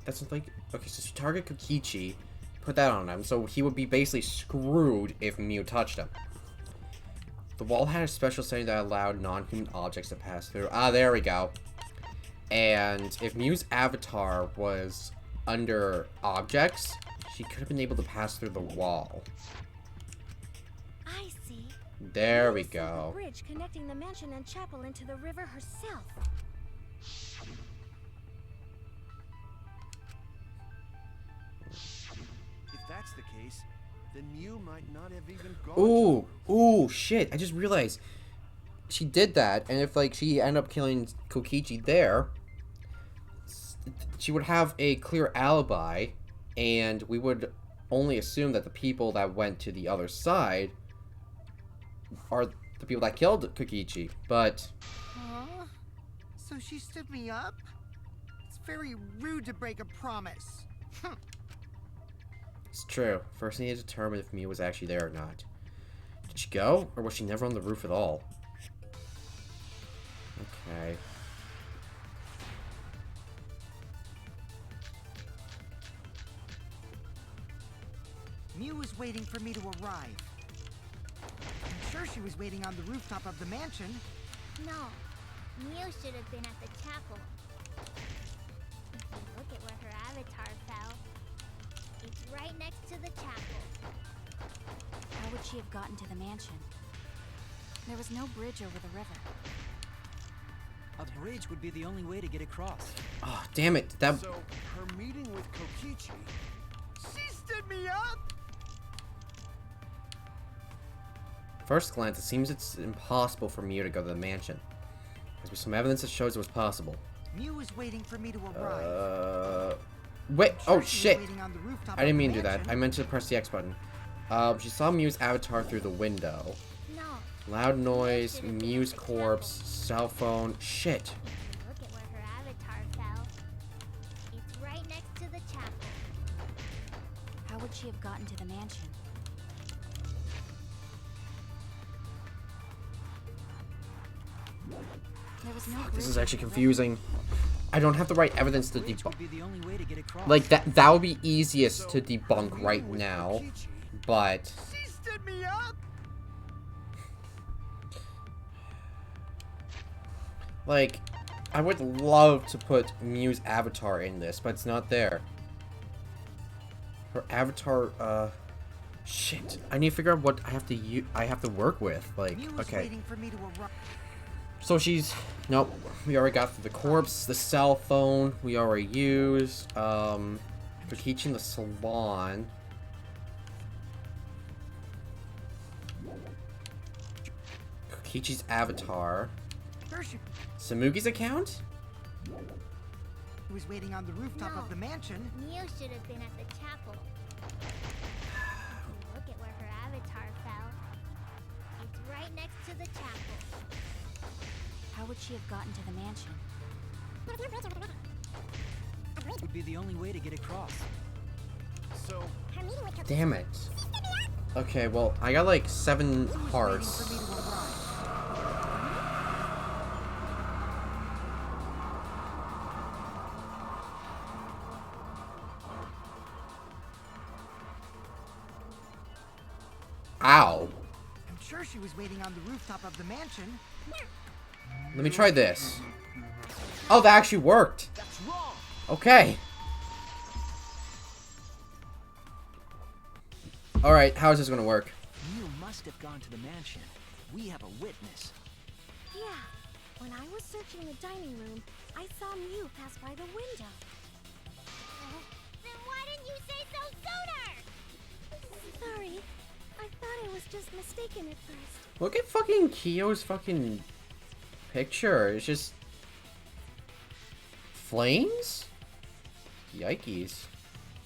That's like... Okay, so she targeted Kokichi, put that on him, so he would be basically screwed if Mew touched him. The wall had a special setting that allowed non-human objects to pass through. Ah, there we go. And if Mew's avatar was under objects, she could have been able to pass through the wall. I see. There we Mew sent go. the bridge connecting the mansion and chapel into the river herself. If that's the case, then Mew might not have even gone. Ooh, shit. I just realized she did that, and if, like, she ended up killing Kokichi there, she would have a clear alibi, and we would only assume that the people that went to the other side are the people that killed Kokichi, but... Huh? So she stood me up? It's very rude to break a promise. It's true. First, I need to determine if Mew was actually there or not. Did she go, or was she never on the roof at all? Okay. Mew was waiting for me to arrive. I'm sure she was waiting on the rooftop of the mansion. No, Mew should have been at the chapel. If you look at where her avatar fell, it's right next to the chapel. How would she have gotten to the mansion? There was no bridge over the river. A bridge would be the only way to get across. Oh, damn it. That... So, her meeting with Kokichi. She stood me up! First glance, it seems it's impossible for Mew to go to the mansion. There's some evidence that shows it was possible. Mew was waiting for me to arrive. Wait, oh She was shit! waiting on the rooftop I of didn't the mean to do that. mansion. I meant to press the X button. She saw Mew's avatar through the window. No, Loud noise, Mew's corpse, cell phone, shit. if you look at where her avatar fell, it's right next to the chapel. How would she have gotten to the mansion? There was no This bridge is over actually the river. confusing. I don't have the right evidence to Bridge debunk. would be the only way to get across. Like, that would be easiest to So, debunk her right meeting with now, Kokichi. but... She stood me up! Like, I would love to put Mew's avatar in this, but it's not there. Her avatar, shit. I need to figure out what I have to work with. Like, Mew was okay. waiting for me to arrive. So she's... Nope. We already got through the corpse, the cell phone, we already used. Kokichi in the salon. Kokichi's avatar. There she Samugi's account? was waiting on the rooftop No. of the mansion. Mew should have been at the chapel. If you look at where her avatar fell, it's right next to the chapel. How would she have gotten to the mansion? There's no bridge over the river. A bridge. Would be the only way to get across. So, Her meeting with Kokichi. Damn it. Okay, well, I got like 7 Mew was waiting hearts. for me to arrive. Ow. I'm sure she was waiting on the rooftop of the mansion. Let me try this. Oh, that actually worked. that's wrong. Okay. Alright, how is this gonna work? Mew must have gone to the mansion. We have a witness. Yeah, when I was searching the dining room, I saw Mew pass by the window. Then why didn't you say so sooner? Sorry, I thought I was just mistaken at first. Look at fucking Kiyo's fucking picture. It's just... flames? Yikes.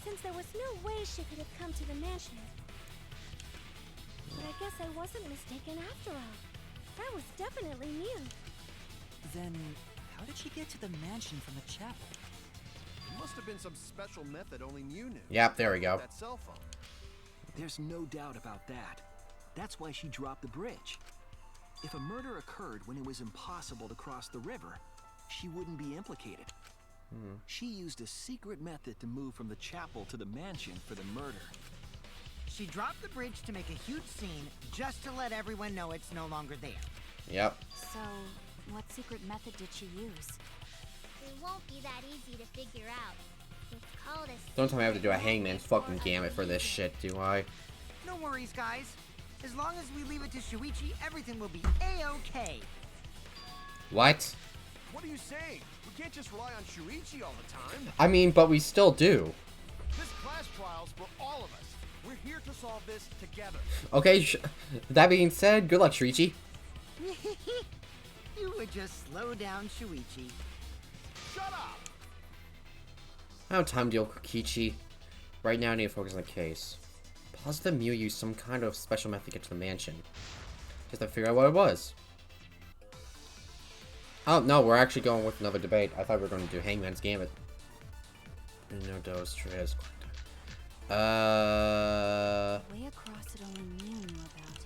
Since there was no way she could have come to the mansion. But I guess I wasn't mistaken after all. That was definitely Mew. Then, how did she get to the mansion from the chapel? It must have been some special method only Mew knew. Yep, there we go. That cell phone. There's no doubt about that. That's why she dropped the bridge. If a murder occurred when it was impossible to cross the river, she wouldn't be implicated. She used a secret method to move from the chapel to the mansion for the murder. She dropped the bridge to make a huge scene just to let everyone know it's no longer there. Yep. So, what secret method did she use? It won't be that easy to figure out. It's called a Don't tell me I have to do a secret hangman's method fucking for gamut for this amusement. shit, do I? No worries, guys. As long as we leave it to Shuichi, everything will be A-okay. What? What are you saying? We can't just rely on Shuichi all the time. I mean, but we still do. This class trial's for all of us. We're here to solve this together. Okay, that being said, good luck, Shuichi. You would just slow down Shuichi. Shut up! I don't have time to deal with Kokichi. Right now, I need to focus on the case. Positive Mew used some kind of special method to get to the mansion. Just to figure out what it was. Oh, no, we're actually going with another debate. I thought we were going to do Hangman's Gambit. No dos tres. Way across that only Mew knew about.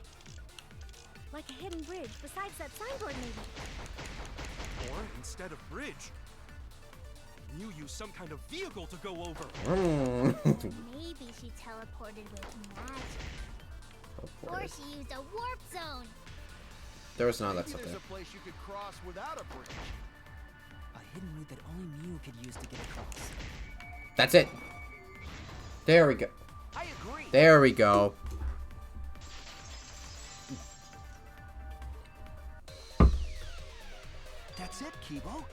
Like a hidden bridge besides that signboard maybe. Or instead of bridge, Mew used some kind of vehicle to go over. Maybe she teleported with magic. Or she used a warp zone. There was none of that Maybe stuff there's there. a place you could cross without a bridge. A hidden route that only Mew could use to get across. That's it. There we go. I agree. There we go. That's it, Kibo.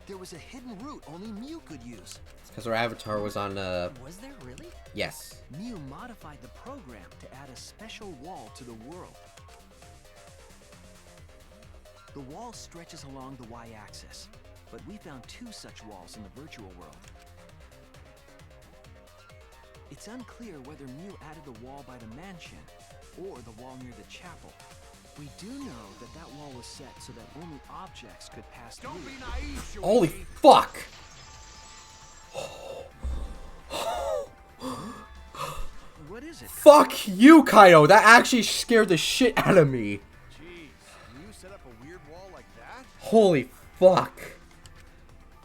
There was a hidden route only Mew could use. It's because our avatar was on, Was there really? yes. Mew modified the program to add a special wall to the world. The wall stretches along the y-axis, but we found 2 such walls in the virtual world. It's unclear whether Mew added the wall by the mansion or the wall near the chapel. We do know that that wall was set so that only objects could pass through. Don't be naive, Shuichi. Holy fuck! What is it? Fuck you, Kaito! That actually scared the shit out of me. Jeez, can you set up a weird wall like that? Holy fuck.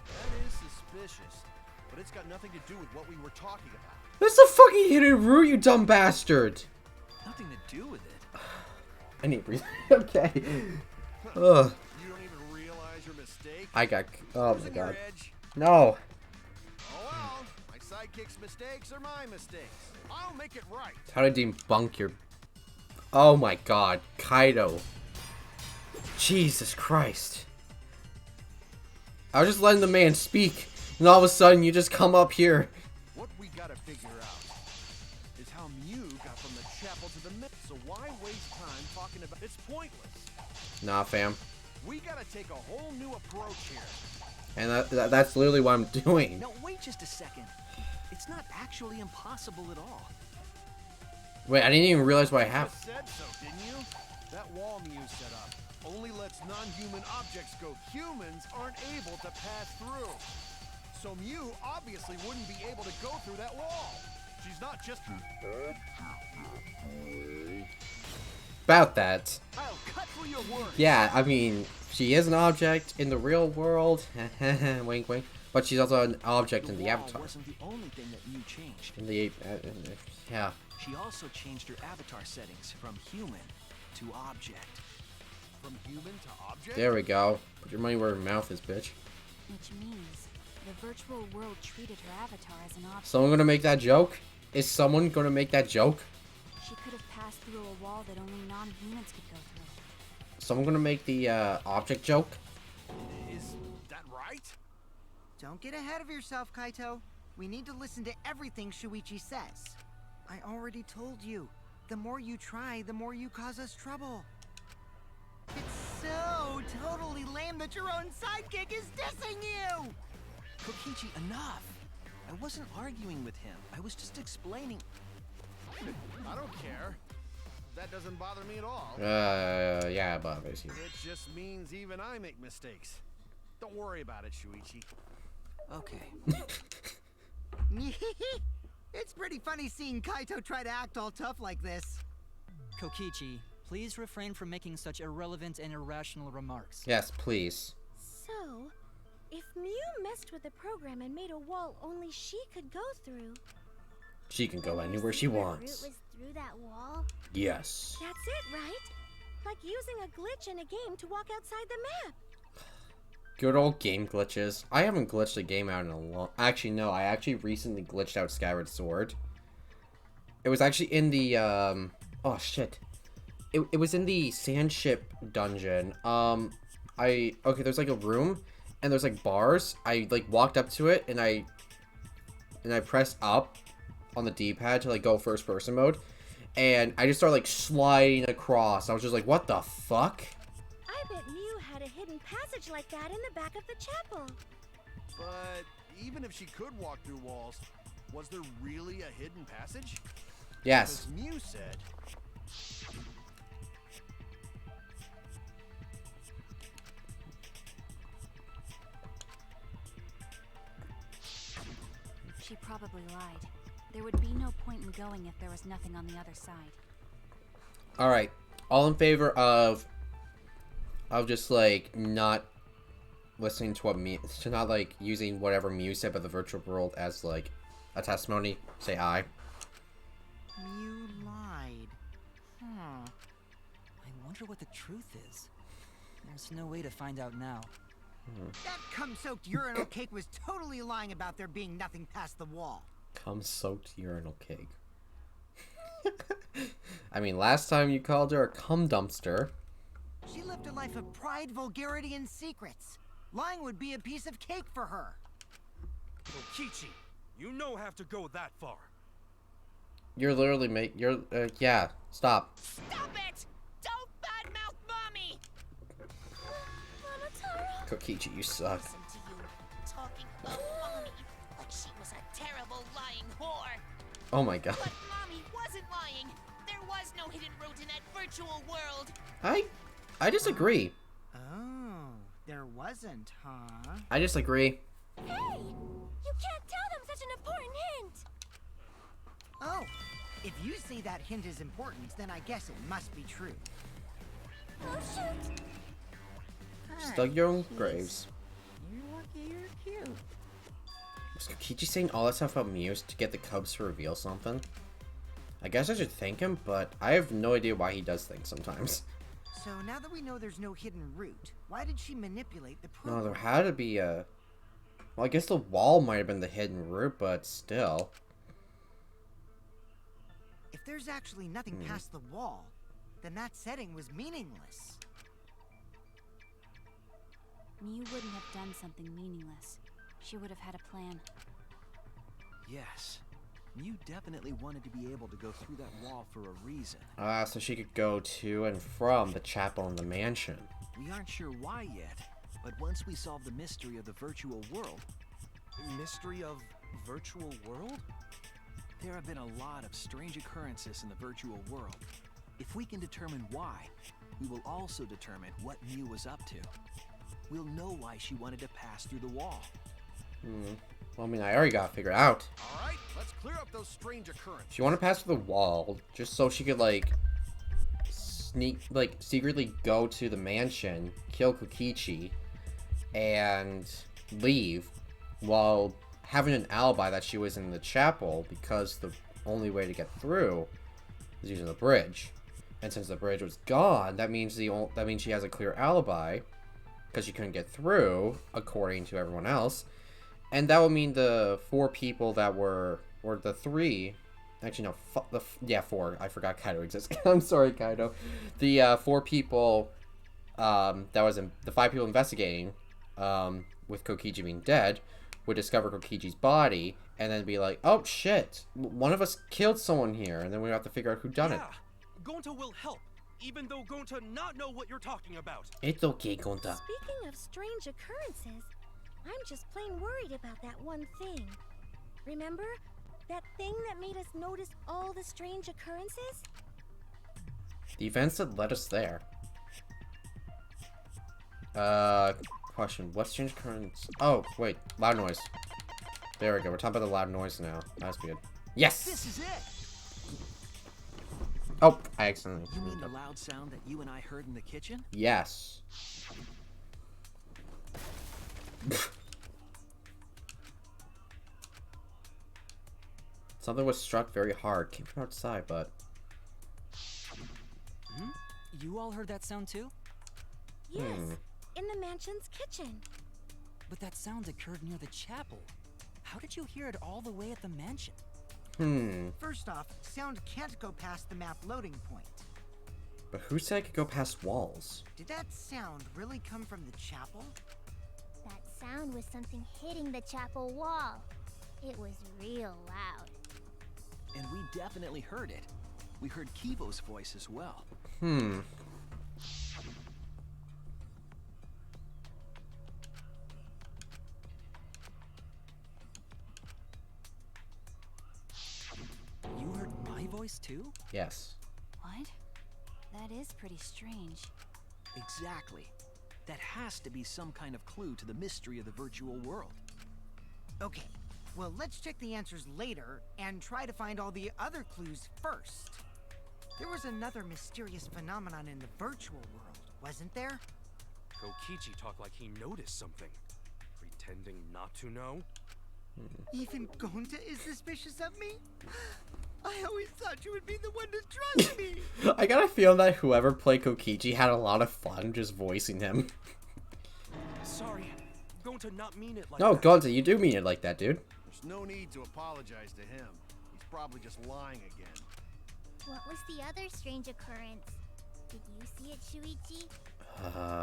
That is suspicious, but it's got nothing to do with what we were talking about. This is a fucking hidden route, you dumb bastard! Nothing to do with it. I need to breathe. Okay. Ugh. You don't even realize your mistake? I got. Oh my Losing your god. edge? No! Oh well, my sidekick's mistakes are my mistakes. I'll make it right. How to debunk your. Oh my god. Kaito. Jesus Christ. I was just letting the man speak, and all of a sudden you just come up here. What we gotta figure out is how Mew got from the chapel to the mid. So why waste time talking about it's pointless. Nah, fam. We gotta take a whole new approach here. And that's literally what I'm doing. Now wait just a second. It's not actually impossible at all. Wait, I didn't even realize what I You have. just said so, didn't you? That wall Mew set up only lets non-human objects go. Humans aren't able to pass through. So Mew obviously wouldn't be able to go through that wall. She's not just... About that. I'll cut through your words. Yeah, I mean, she is an object in the real world. Wink, wink. But she's also an object in the wall avatar. wasn't the only thing that Mew changed. In the yeah. She also changed her avatar settings from human to object. From human to object? There we go. Put your money where your mouth is, bitch. Which means the virtual world treated her avatar as an object. Someone gonna make that joke? Is someone gonna make that joke? She could have passed through a wall that only non-humans could go through. Someone gonna make the object joke? Is that right? Don't get ahead of yourself, Kaito. We need to listen to everything Shuichi says. I already told you. The more you try, the more you cause us trouble. It's so totally lame that your own sidekick is dissing you! Kokichi, enough! I wasn't arguing with him. I was just explaining. I don't care. That doesn't bother me at all. Yeah, it bothers you. It just means even I make mistakes. Don't worry about it, Shuichi. Okay. It's pretty funny seeing Kaito try to act all tough like this. Kokichi, please refrain from making such irrelevant and irrational remarks. Yes, please. So, if Mew messed with the program and made a wall only she could go through, She can go then anywhere she secret wants. route was through that wall? Yes. That's it, right? Like using a glitch in a game to walk outside the map. Good old game glitches. I haven't glitched a game out in a long... Actually, no. I actually recently glitched out Skyward Sword. It was actually in the, Oh, shit. It was in the sand ship dungeon. Okay, there's like a room, and there's like bars. I, like, walked up to it, and I pressed up on the D-pad to, like, go first-person mode. And I just started, like, sliding across. I was just like, what the fuck? I bet Mew had a hidden passage like that in the back of the chapel. But even if she could walk through walls, was there really a hidden passage? Yes. Because Mew said... She probably lied. There would be no point in going if there was nothing on the other side. Alright. All in favor of just, like, not listening to what Mew... To not, like, using whatever Mew said about the virtual world as, like, a testimony? Say aye. Mew lied. Huh. I wonder what the truth is. There's no way to find out now. That cum-soaked urinal cake was totally lying about there being nothing past the wall. Cum-soaked urinal cake. I mean, last time you called her a cum dumpster. She lived a life of pride, vulgarity, and secrets. Lying would be a piece of cake for her. Kokichi, you no have to go that far. You're literally yeah, stop. Stop it! Don't badmouth Mommy! Kokichi, you suck. Listen to you, talking about Mommy like she was a terrible lying whore. Oh my god. But Mommy wasn't lying. There was no hidden route in that virtual world. I disagree. Oh, there wasn't, huh? I disagree. Hey! You can't tell them such an important hint! Oh, if you say that hint is important, then I guess it must be true. Oh, shoot! Dug your own graves. You're lucky you're cute. Was Kokichi saying all that stuff about Mew to get the Cubs to reveal something? I guess I should thank him, but I have no idea why he does things sometimes. So now that we know there's no hidden route, why did she manipulate the No, program? there had to be a... Well, I guess the wall might have been the hidden route, but still. If there's actually nothing past the wall, then that setting was meaningless. Mew wouldn't have done something meaningless. She would have had a plan. Yes. Mew definitely wanted to be able to go through that wall for a reason. So she could go to and from the chapel and the mansion. We aren't sure why yet, but once we solve the mystery of the virtual world... Mystery of virtual world? There have been a lot of strange occurrences in the virtual world. If we can determine why, we will also determine what Mew was up to. We'll know why she wanted to pass through the wall. Well, I mean, I already got it figured out. Alright, let's clear up those strange occurrences. She wanted to pass through the wall just so she could, like, secretly go to the mansion, kill Kokichi, and leave while having an alibi that she was in the chapel because the only way to get through is using the bridge. And since the bridge was gone, that means she has a clear alibi because she couldn't get through, according to everyone else. And that would mean the four people that were, or the three, actually no, four. I forgot Kaito exists. I'm sorry, Kaito. The four people, that was the five people investigating, with Kokichi being dead, would discover Kokichi's body and then be like, oh shit, one of us killed someone here, and then we have to figure out who done it. Gonta will help, even though Gonta not know what you're talking about. It's okay, Gonta. Speaking of strange occurrences, I'm just plain worried about that one thing. Remember? That thing that made us notice all the strange occurrences? The events that led us there. Question. What strange occurrence? Oh, wait. Loud noise. There we go. We're talking about the loud noise now. That's good. Yes! This is it! Oh, I accidentally. You mean the loud sound that you and I heard in the kitchen? Yes. Something was struck very hard. Came from outside, but... Hmm? You all heard that sound too? Yes, in the mansion's kitchen. But that sound occurred near the chapel. How did you hear it all the way at the mansion? First off, sound can't go past the map loading point. But who said it could go past walls? Did that sound really come from the chapel? That sound was something hitting the chapel wall. It was real loud. And we definitely heard it. We heard Kivo's voice as well. You heard my voice too? Yes. What? That is pretty strange. Exactly. That has to be some kind of clue to the mystery of the virtual world. Okay, well, let's check the answers later and try to find all the other clues first. There was another mysterious phenomenon in the virtual world, wasn't there? Kokichi talked like he noticed something. Pretending not to know? Even Gonta is suspicious of me? I always thought you would be the one to trust me! I gotta feel that whoever played Kokichi had a lot of fun just voicing him. Sorry, I'm going to not mean it like No, that. Gonta, you do mean it like that, dude. There's no need to apologize to him. He's probably just lying again. What was the other strange occurrence? Did you see it, Shuichi?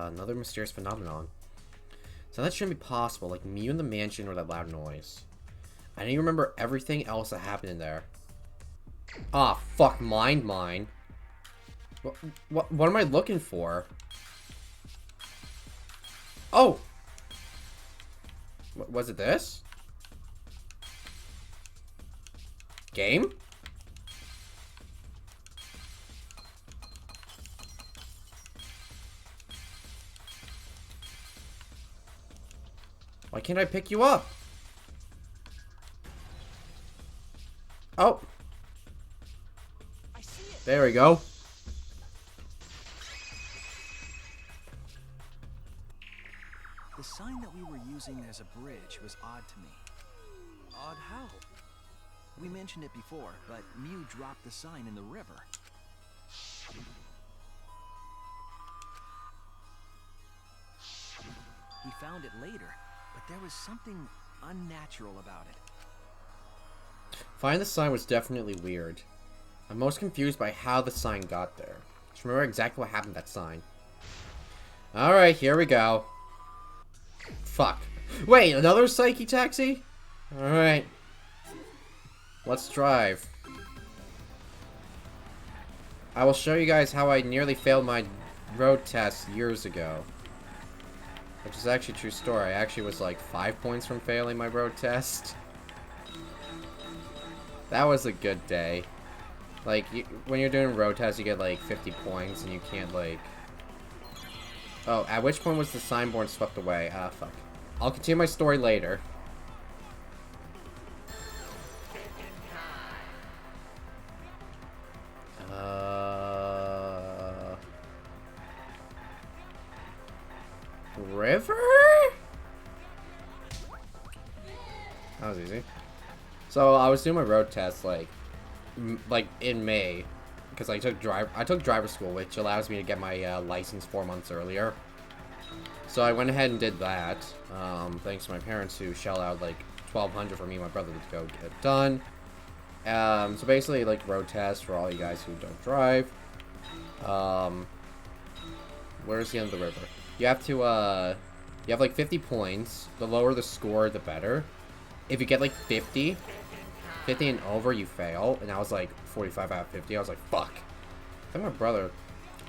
Another mysterious phenomenon. So that shouldn't be possible, like Mew in the mansion or that loud noise. I need to remember everything else that happened in there. Ah, fuck, mine. What am I looking for? Oh! Was it this? Game? Why can't I pick you up? Oh. I see it. There we go. The sign that we were using as a bridge was odd to me. Odd how? We mentioned it before, but Mew dropped the sign in the river. He found it later, but there was something unnatural about it. Finding the sign was definitely weird. I'm most confused by how the sign got there. Just remember exactly what happened to that sign. Alright, here we go. Fuck. Wait, another Psyche taxi? Alright. Let's drive. I will show you guys how I nearly failed my road test years ago. Which is actually a true story. I actually was like 5 points from failing my road test. That was a good day. Like, when you're doing road tests, you get like 50 points and you can't like... Oh, at which point was the signboard swept away? Ah, fuck. I'll continue my story later. River? That was easy. So I was doing my road test like in May, because I took driver school, which allows me to get my license 4 months earlier. So I went ahead and did that. Thanks to my parents who shelled out like $1,200 for me and my brother to go get it done. So basically, like road test for all you guys who don't drive. Where's the end of the river? You have to you have like 50 points. The lower the score, the better. If you get like 50 and over, you fail. And I was like 45 out of 50. I was like, fuck. I think my brother,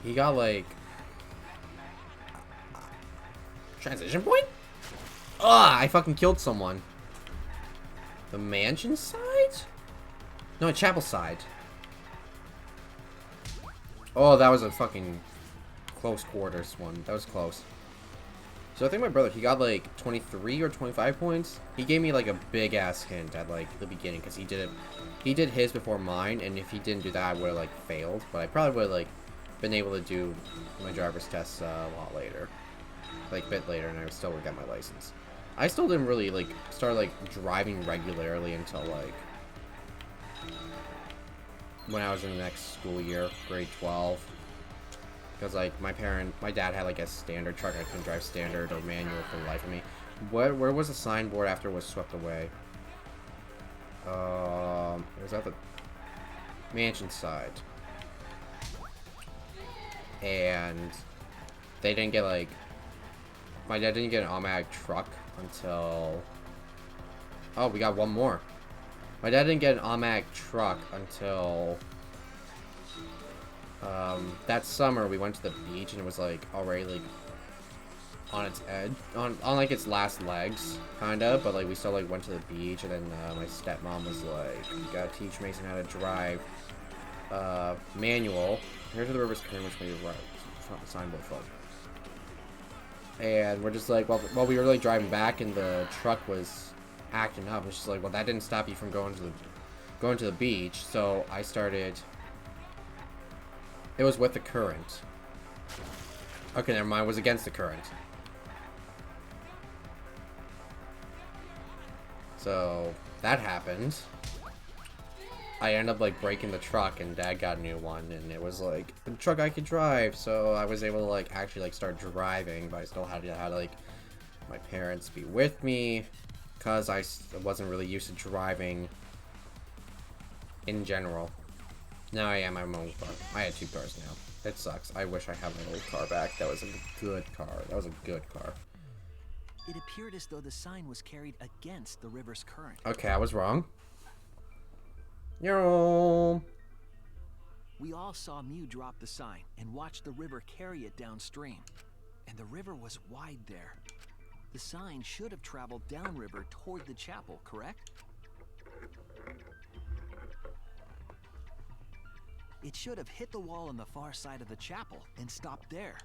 he got like transition point? Ah, I fucking killed someone. The mansion side? No, chapel side. Oh, that was a fucking close quarters one. That was close. So I think my brother, he got like 23 or 25 points. He gave me like a big ass hint at like the beginning because he did it. He did his before mine, and if he didn't do that, I would have like failed. But I probably would have like been able to do my driver's tests a lot later, like a bit later, and I still would get my license. I still didn't really like start like driving regularly until like when I was in the next school year, grade 12. Because like my dad had like a standard truck. I couldn't drive standard or manual for the life of me. Where was the signboard after it was swept away? It was at the mansion side. And they didn't get like, my dad didn't get an automatic truck until, oh, we got one more. My dad didn't get an automatic truck until that summer. We went to the beach and it was like already like on its edge, on like its last legs, kinda, but like we still like went to the beach, and then my stepmom was like, you gotta teach Mason how to drive manual. Here's the river's current, which way you're right. It's not the signboard fuck. And we're just like, well, we were like driving back and the truck was acting up. It's just like, well, that didn't stop you from going to the beach. So I started. It was with the current. Okay, never mind. It was against the current. So that happened. I ended up like breaking the truck, and Dad got a new one, and it was like a truck I could drive. So I was able to like actually like start driving, but I still had to have like my parents be with me because I wasn't really used to driving in general. Now I am my own car. I had 2 cars now. It sucks. I wish I had my old car back. That was a good car. That was a good car. It appeared as though the sign was carried against the river's current. Okay, I was wrong. Yo. We all saw Mew drop the sign and watched the river carry it downstream. And the river was wide there. The sign should have traveled downriver toward the chapel, correct? It should have hit the wall on the far side of the chapel and stopped there.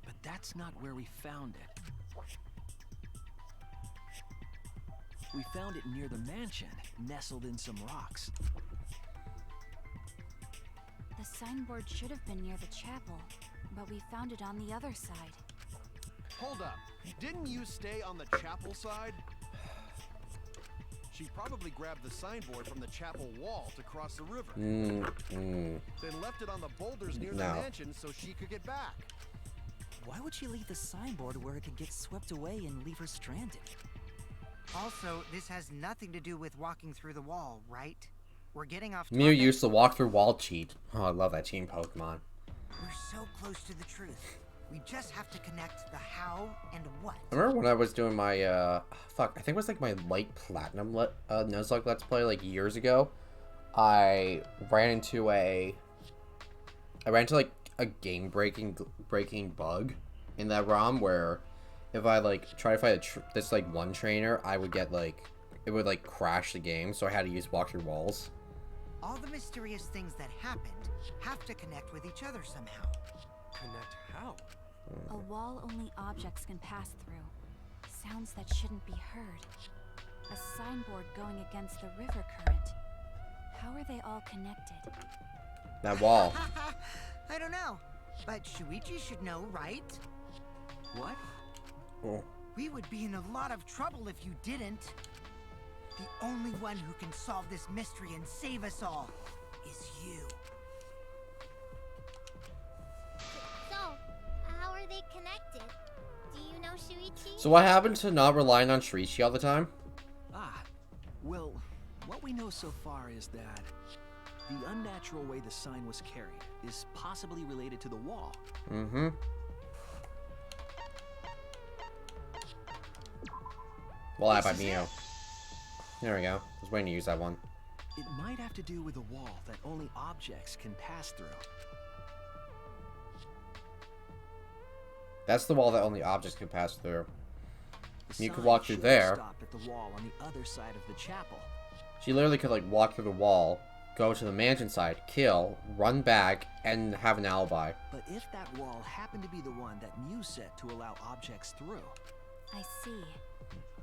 But that's not where we found it. We found it near the mansion, nestled in some rocks. The signboard should have been near the chapel, but we found it on the other side. Hold up. Didn't you stay on the chapel side? She probably grabbed the signboard from the chapel wall to cross the river. Then left it on the boulders near the mansion so she could get back. Why would she leave the signboard where it could get swept away and leave her stranded? Also, this has nothing to do with walking through the wall, right? We're getting off topic. Mew used to walk through wall cheat. Oh, I love that team Pokemon. We're so close to the truth. We just have to connect the how and what. I remember when I was doing my, fuck, I think it was like my light platinum Nuzlocke Let's Play like years ago. I ran into like a game breaking bug in that ROM where if I like try to fight this like one trainer, I would get like, it would like crash the game, so I had to use walk through walls. All the mysterious things that happened have to connect with each other somehow. Connect how? A wall only objects can pass through. Sounds that shouldn't be heard. A signboard going against the river current. How are they all connected? That wall. I don't know, but Shuichi should know, right? What? Oh. We would be in a lot of trouble if you didn't. The only one who can solve this mystery and save us all is you. So, how are they connected? Do you know Shuichi? So what happened to not relying on Shuichi all the time? Well, what we know so far is that the unnatural way the sign was carried is possibly related to the wall. Mm-hmm. Well, how about Neo? There we go. I was waiting to use that one. It might have to do with a wall that only objects can pass through. That's the wall that only objects can pass through. The You could sign walk through should there. stop at the wall on the other side of the chapel, She literally could like walk through the wall, go to the mansion side, kill, run back, and have an alibi. But if that wall happened to be the one that Mew set to allow objects through... I see.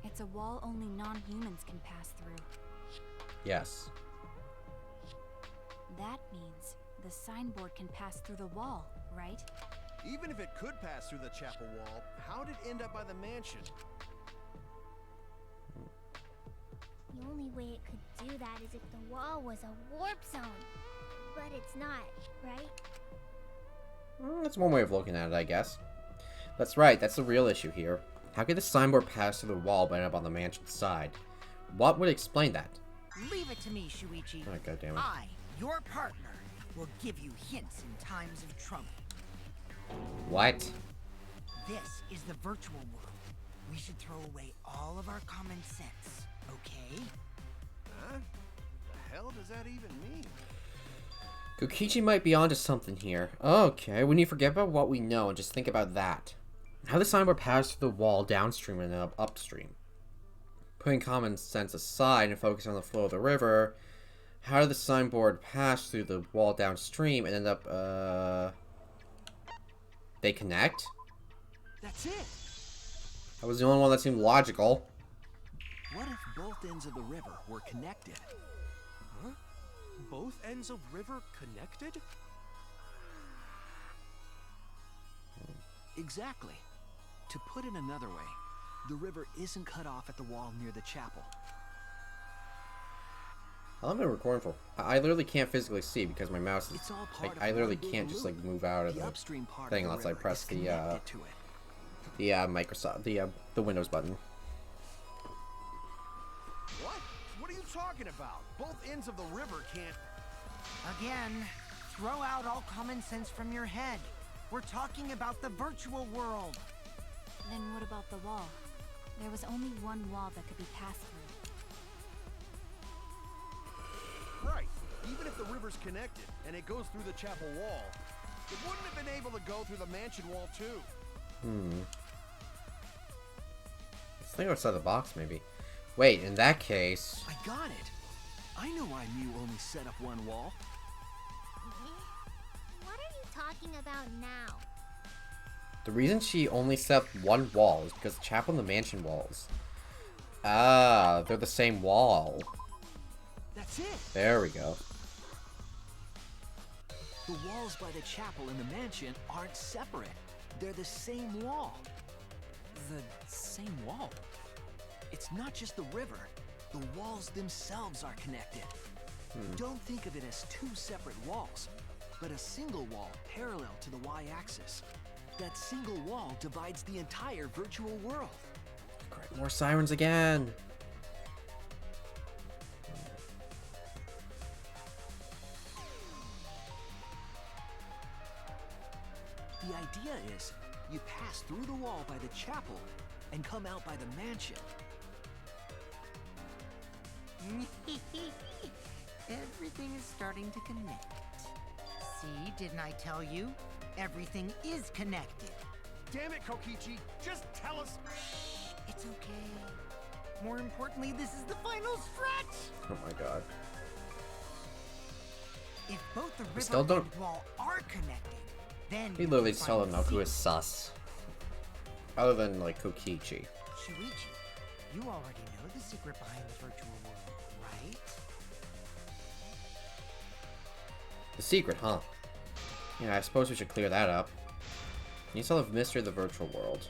It's a wall only non-humans can pass through. Yes. That means the signboard can pass through the wall, right? Even if it could pass through the chapel wall, how did it end up by the mansion? The only way it could do that is if the wall was a warp zone. But it's not, right? That's one way of looking at it, I guess. That's right, that's the real issue here. How could the signboard pass through the wall but end up on the mansion side? What would explain that? Leave it to me, Shuichi. Oh, goddammit. I, your partner, will give you hints in times of trouble. What? This is the virtual world. We should throw away all of our common sense, okay? Huh? The hell does that even mean? Kokichi might be onto something here. Okay, we need to forget about what we know and just think about that. How the signboard passed through the wall downstream and up upstream. Putting common sense aside and focusing on the flow of the river, how did the signboard pass through the wall downstream and end up, they connect? That's it! That was the only one that seemed logical. What if both ends of the river were connected? Huh? Both ends of river connected? Exactly. To put it another way, the river isn't cut off at the wall near the chapel. How long have I been recording for? I literally can't physically see because my mouse is... It's all part of I literally one big can't just like loop. move out of The the upstream part thing of the unless I river press is the connected to it. Microsoft, the Windows button. What? What are you talking about? Both ends of the river can't... Again, throw out all common sense from your head. We're talking about the virtual world. Then what about the wall? There was only one wall that could be passed through. Right. Even if the river's connected and it goes through the chapel wall, it wouldn't have been able to go through the mansion wall too. Let's think outside the box, maybe. Wait, in that case... I got it! I know why Mew only set up one wall. What are you talking about now? The reason she only set up one wall is because the chapel and the mansion walls. Ah, they're the same wall. That's it! There we go. The walls by the chapel and the mansion aren't separate. They're the same wall. The same wall? It's not just the river. The walls themselves are connected. Don't think of it as two separate walls, but a single wall parallel to the y-axis. That single wall divides the entire virtual world. Great, more sirens again. The idea is, you pass through the wall by the chapel and come out by the mansion. Everything is starting to connect. See, didn't I tell you? Everything is connected. Damn it, Kokichi! Just tell us... It's okay. More importantly, this is the final stretch! Oh my god. If both the river still don't- and wall are connected, then We literally just tell them now who is sus. Other than, like, Kokichi. Shuichi, you already know the secret behind the virtual world, right? The secret, huh? Yeah, I suppose we should clear that up. You still have mystery of the virtual world.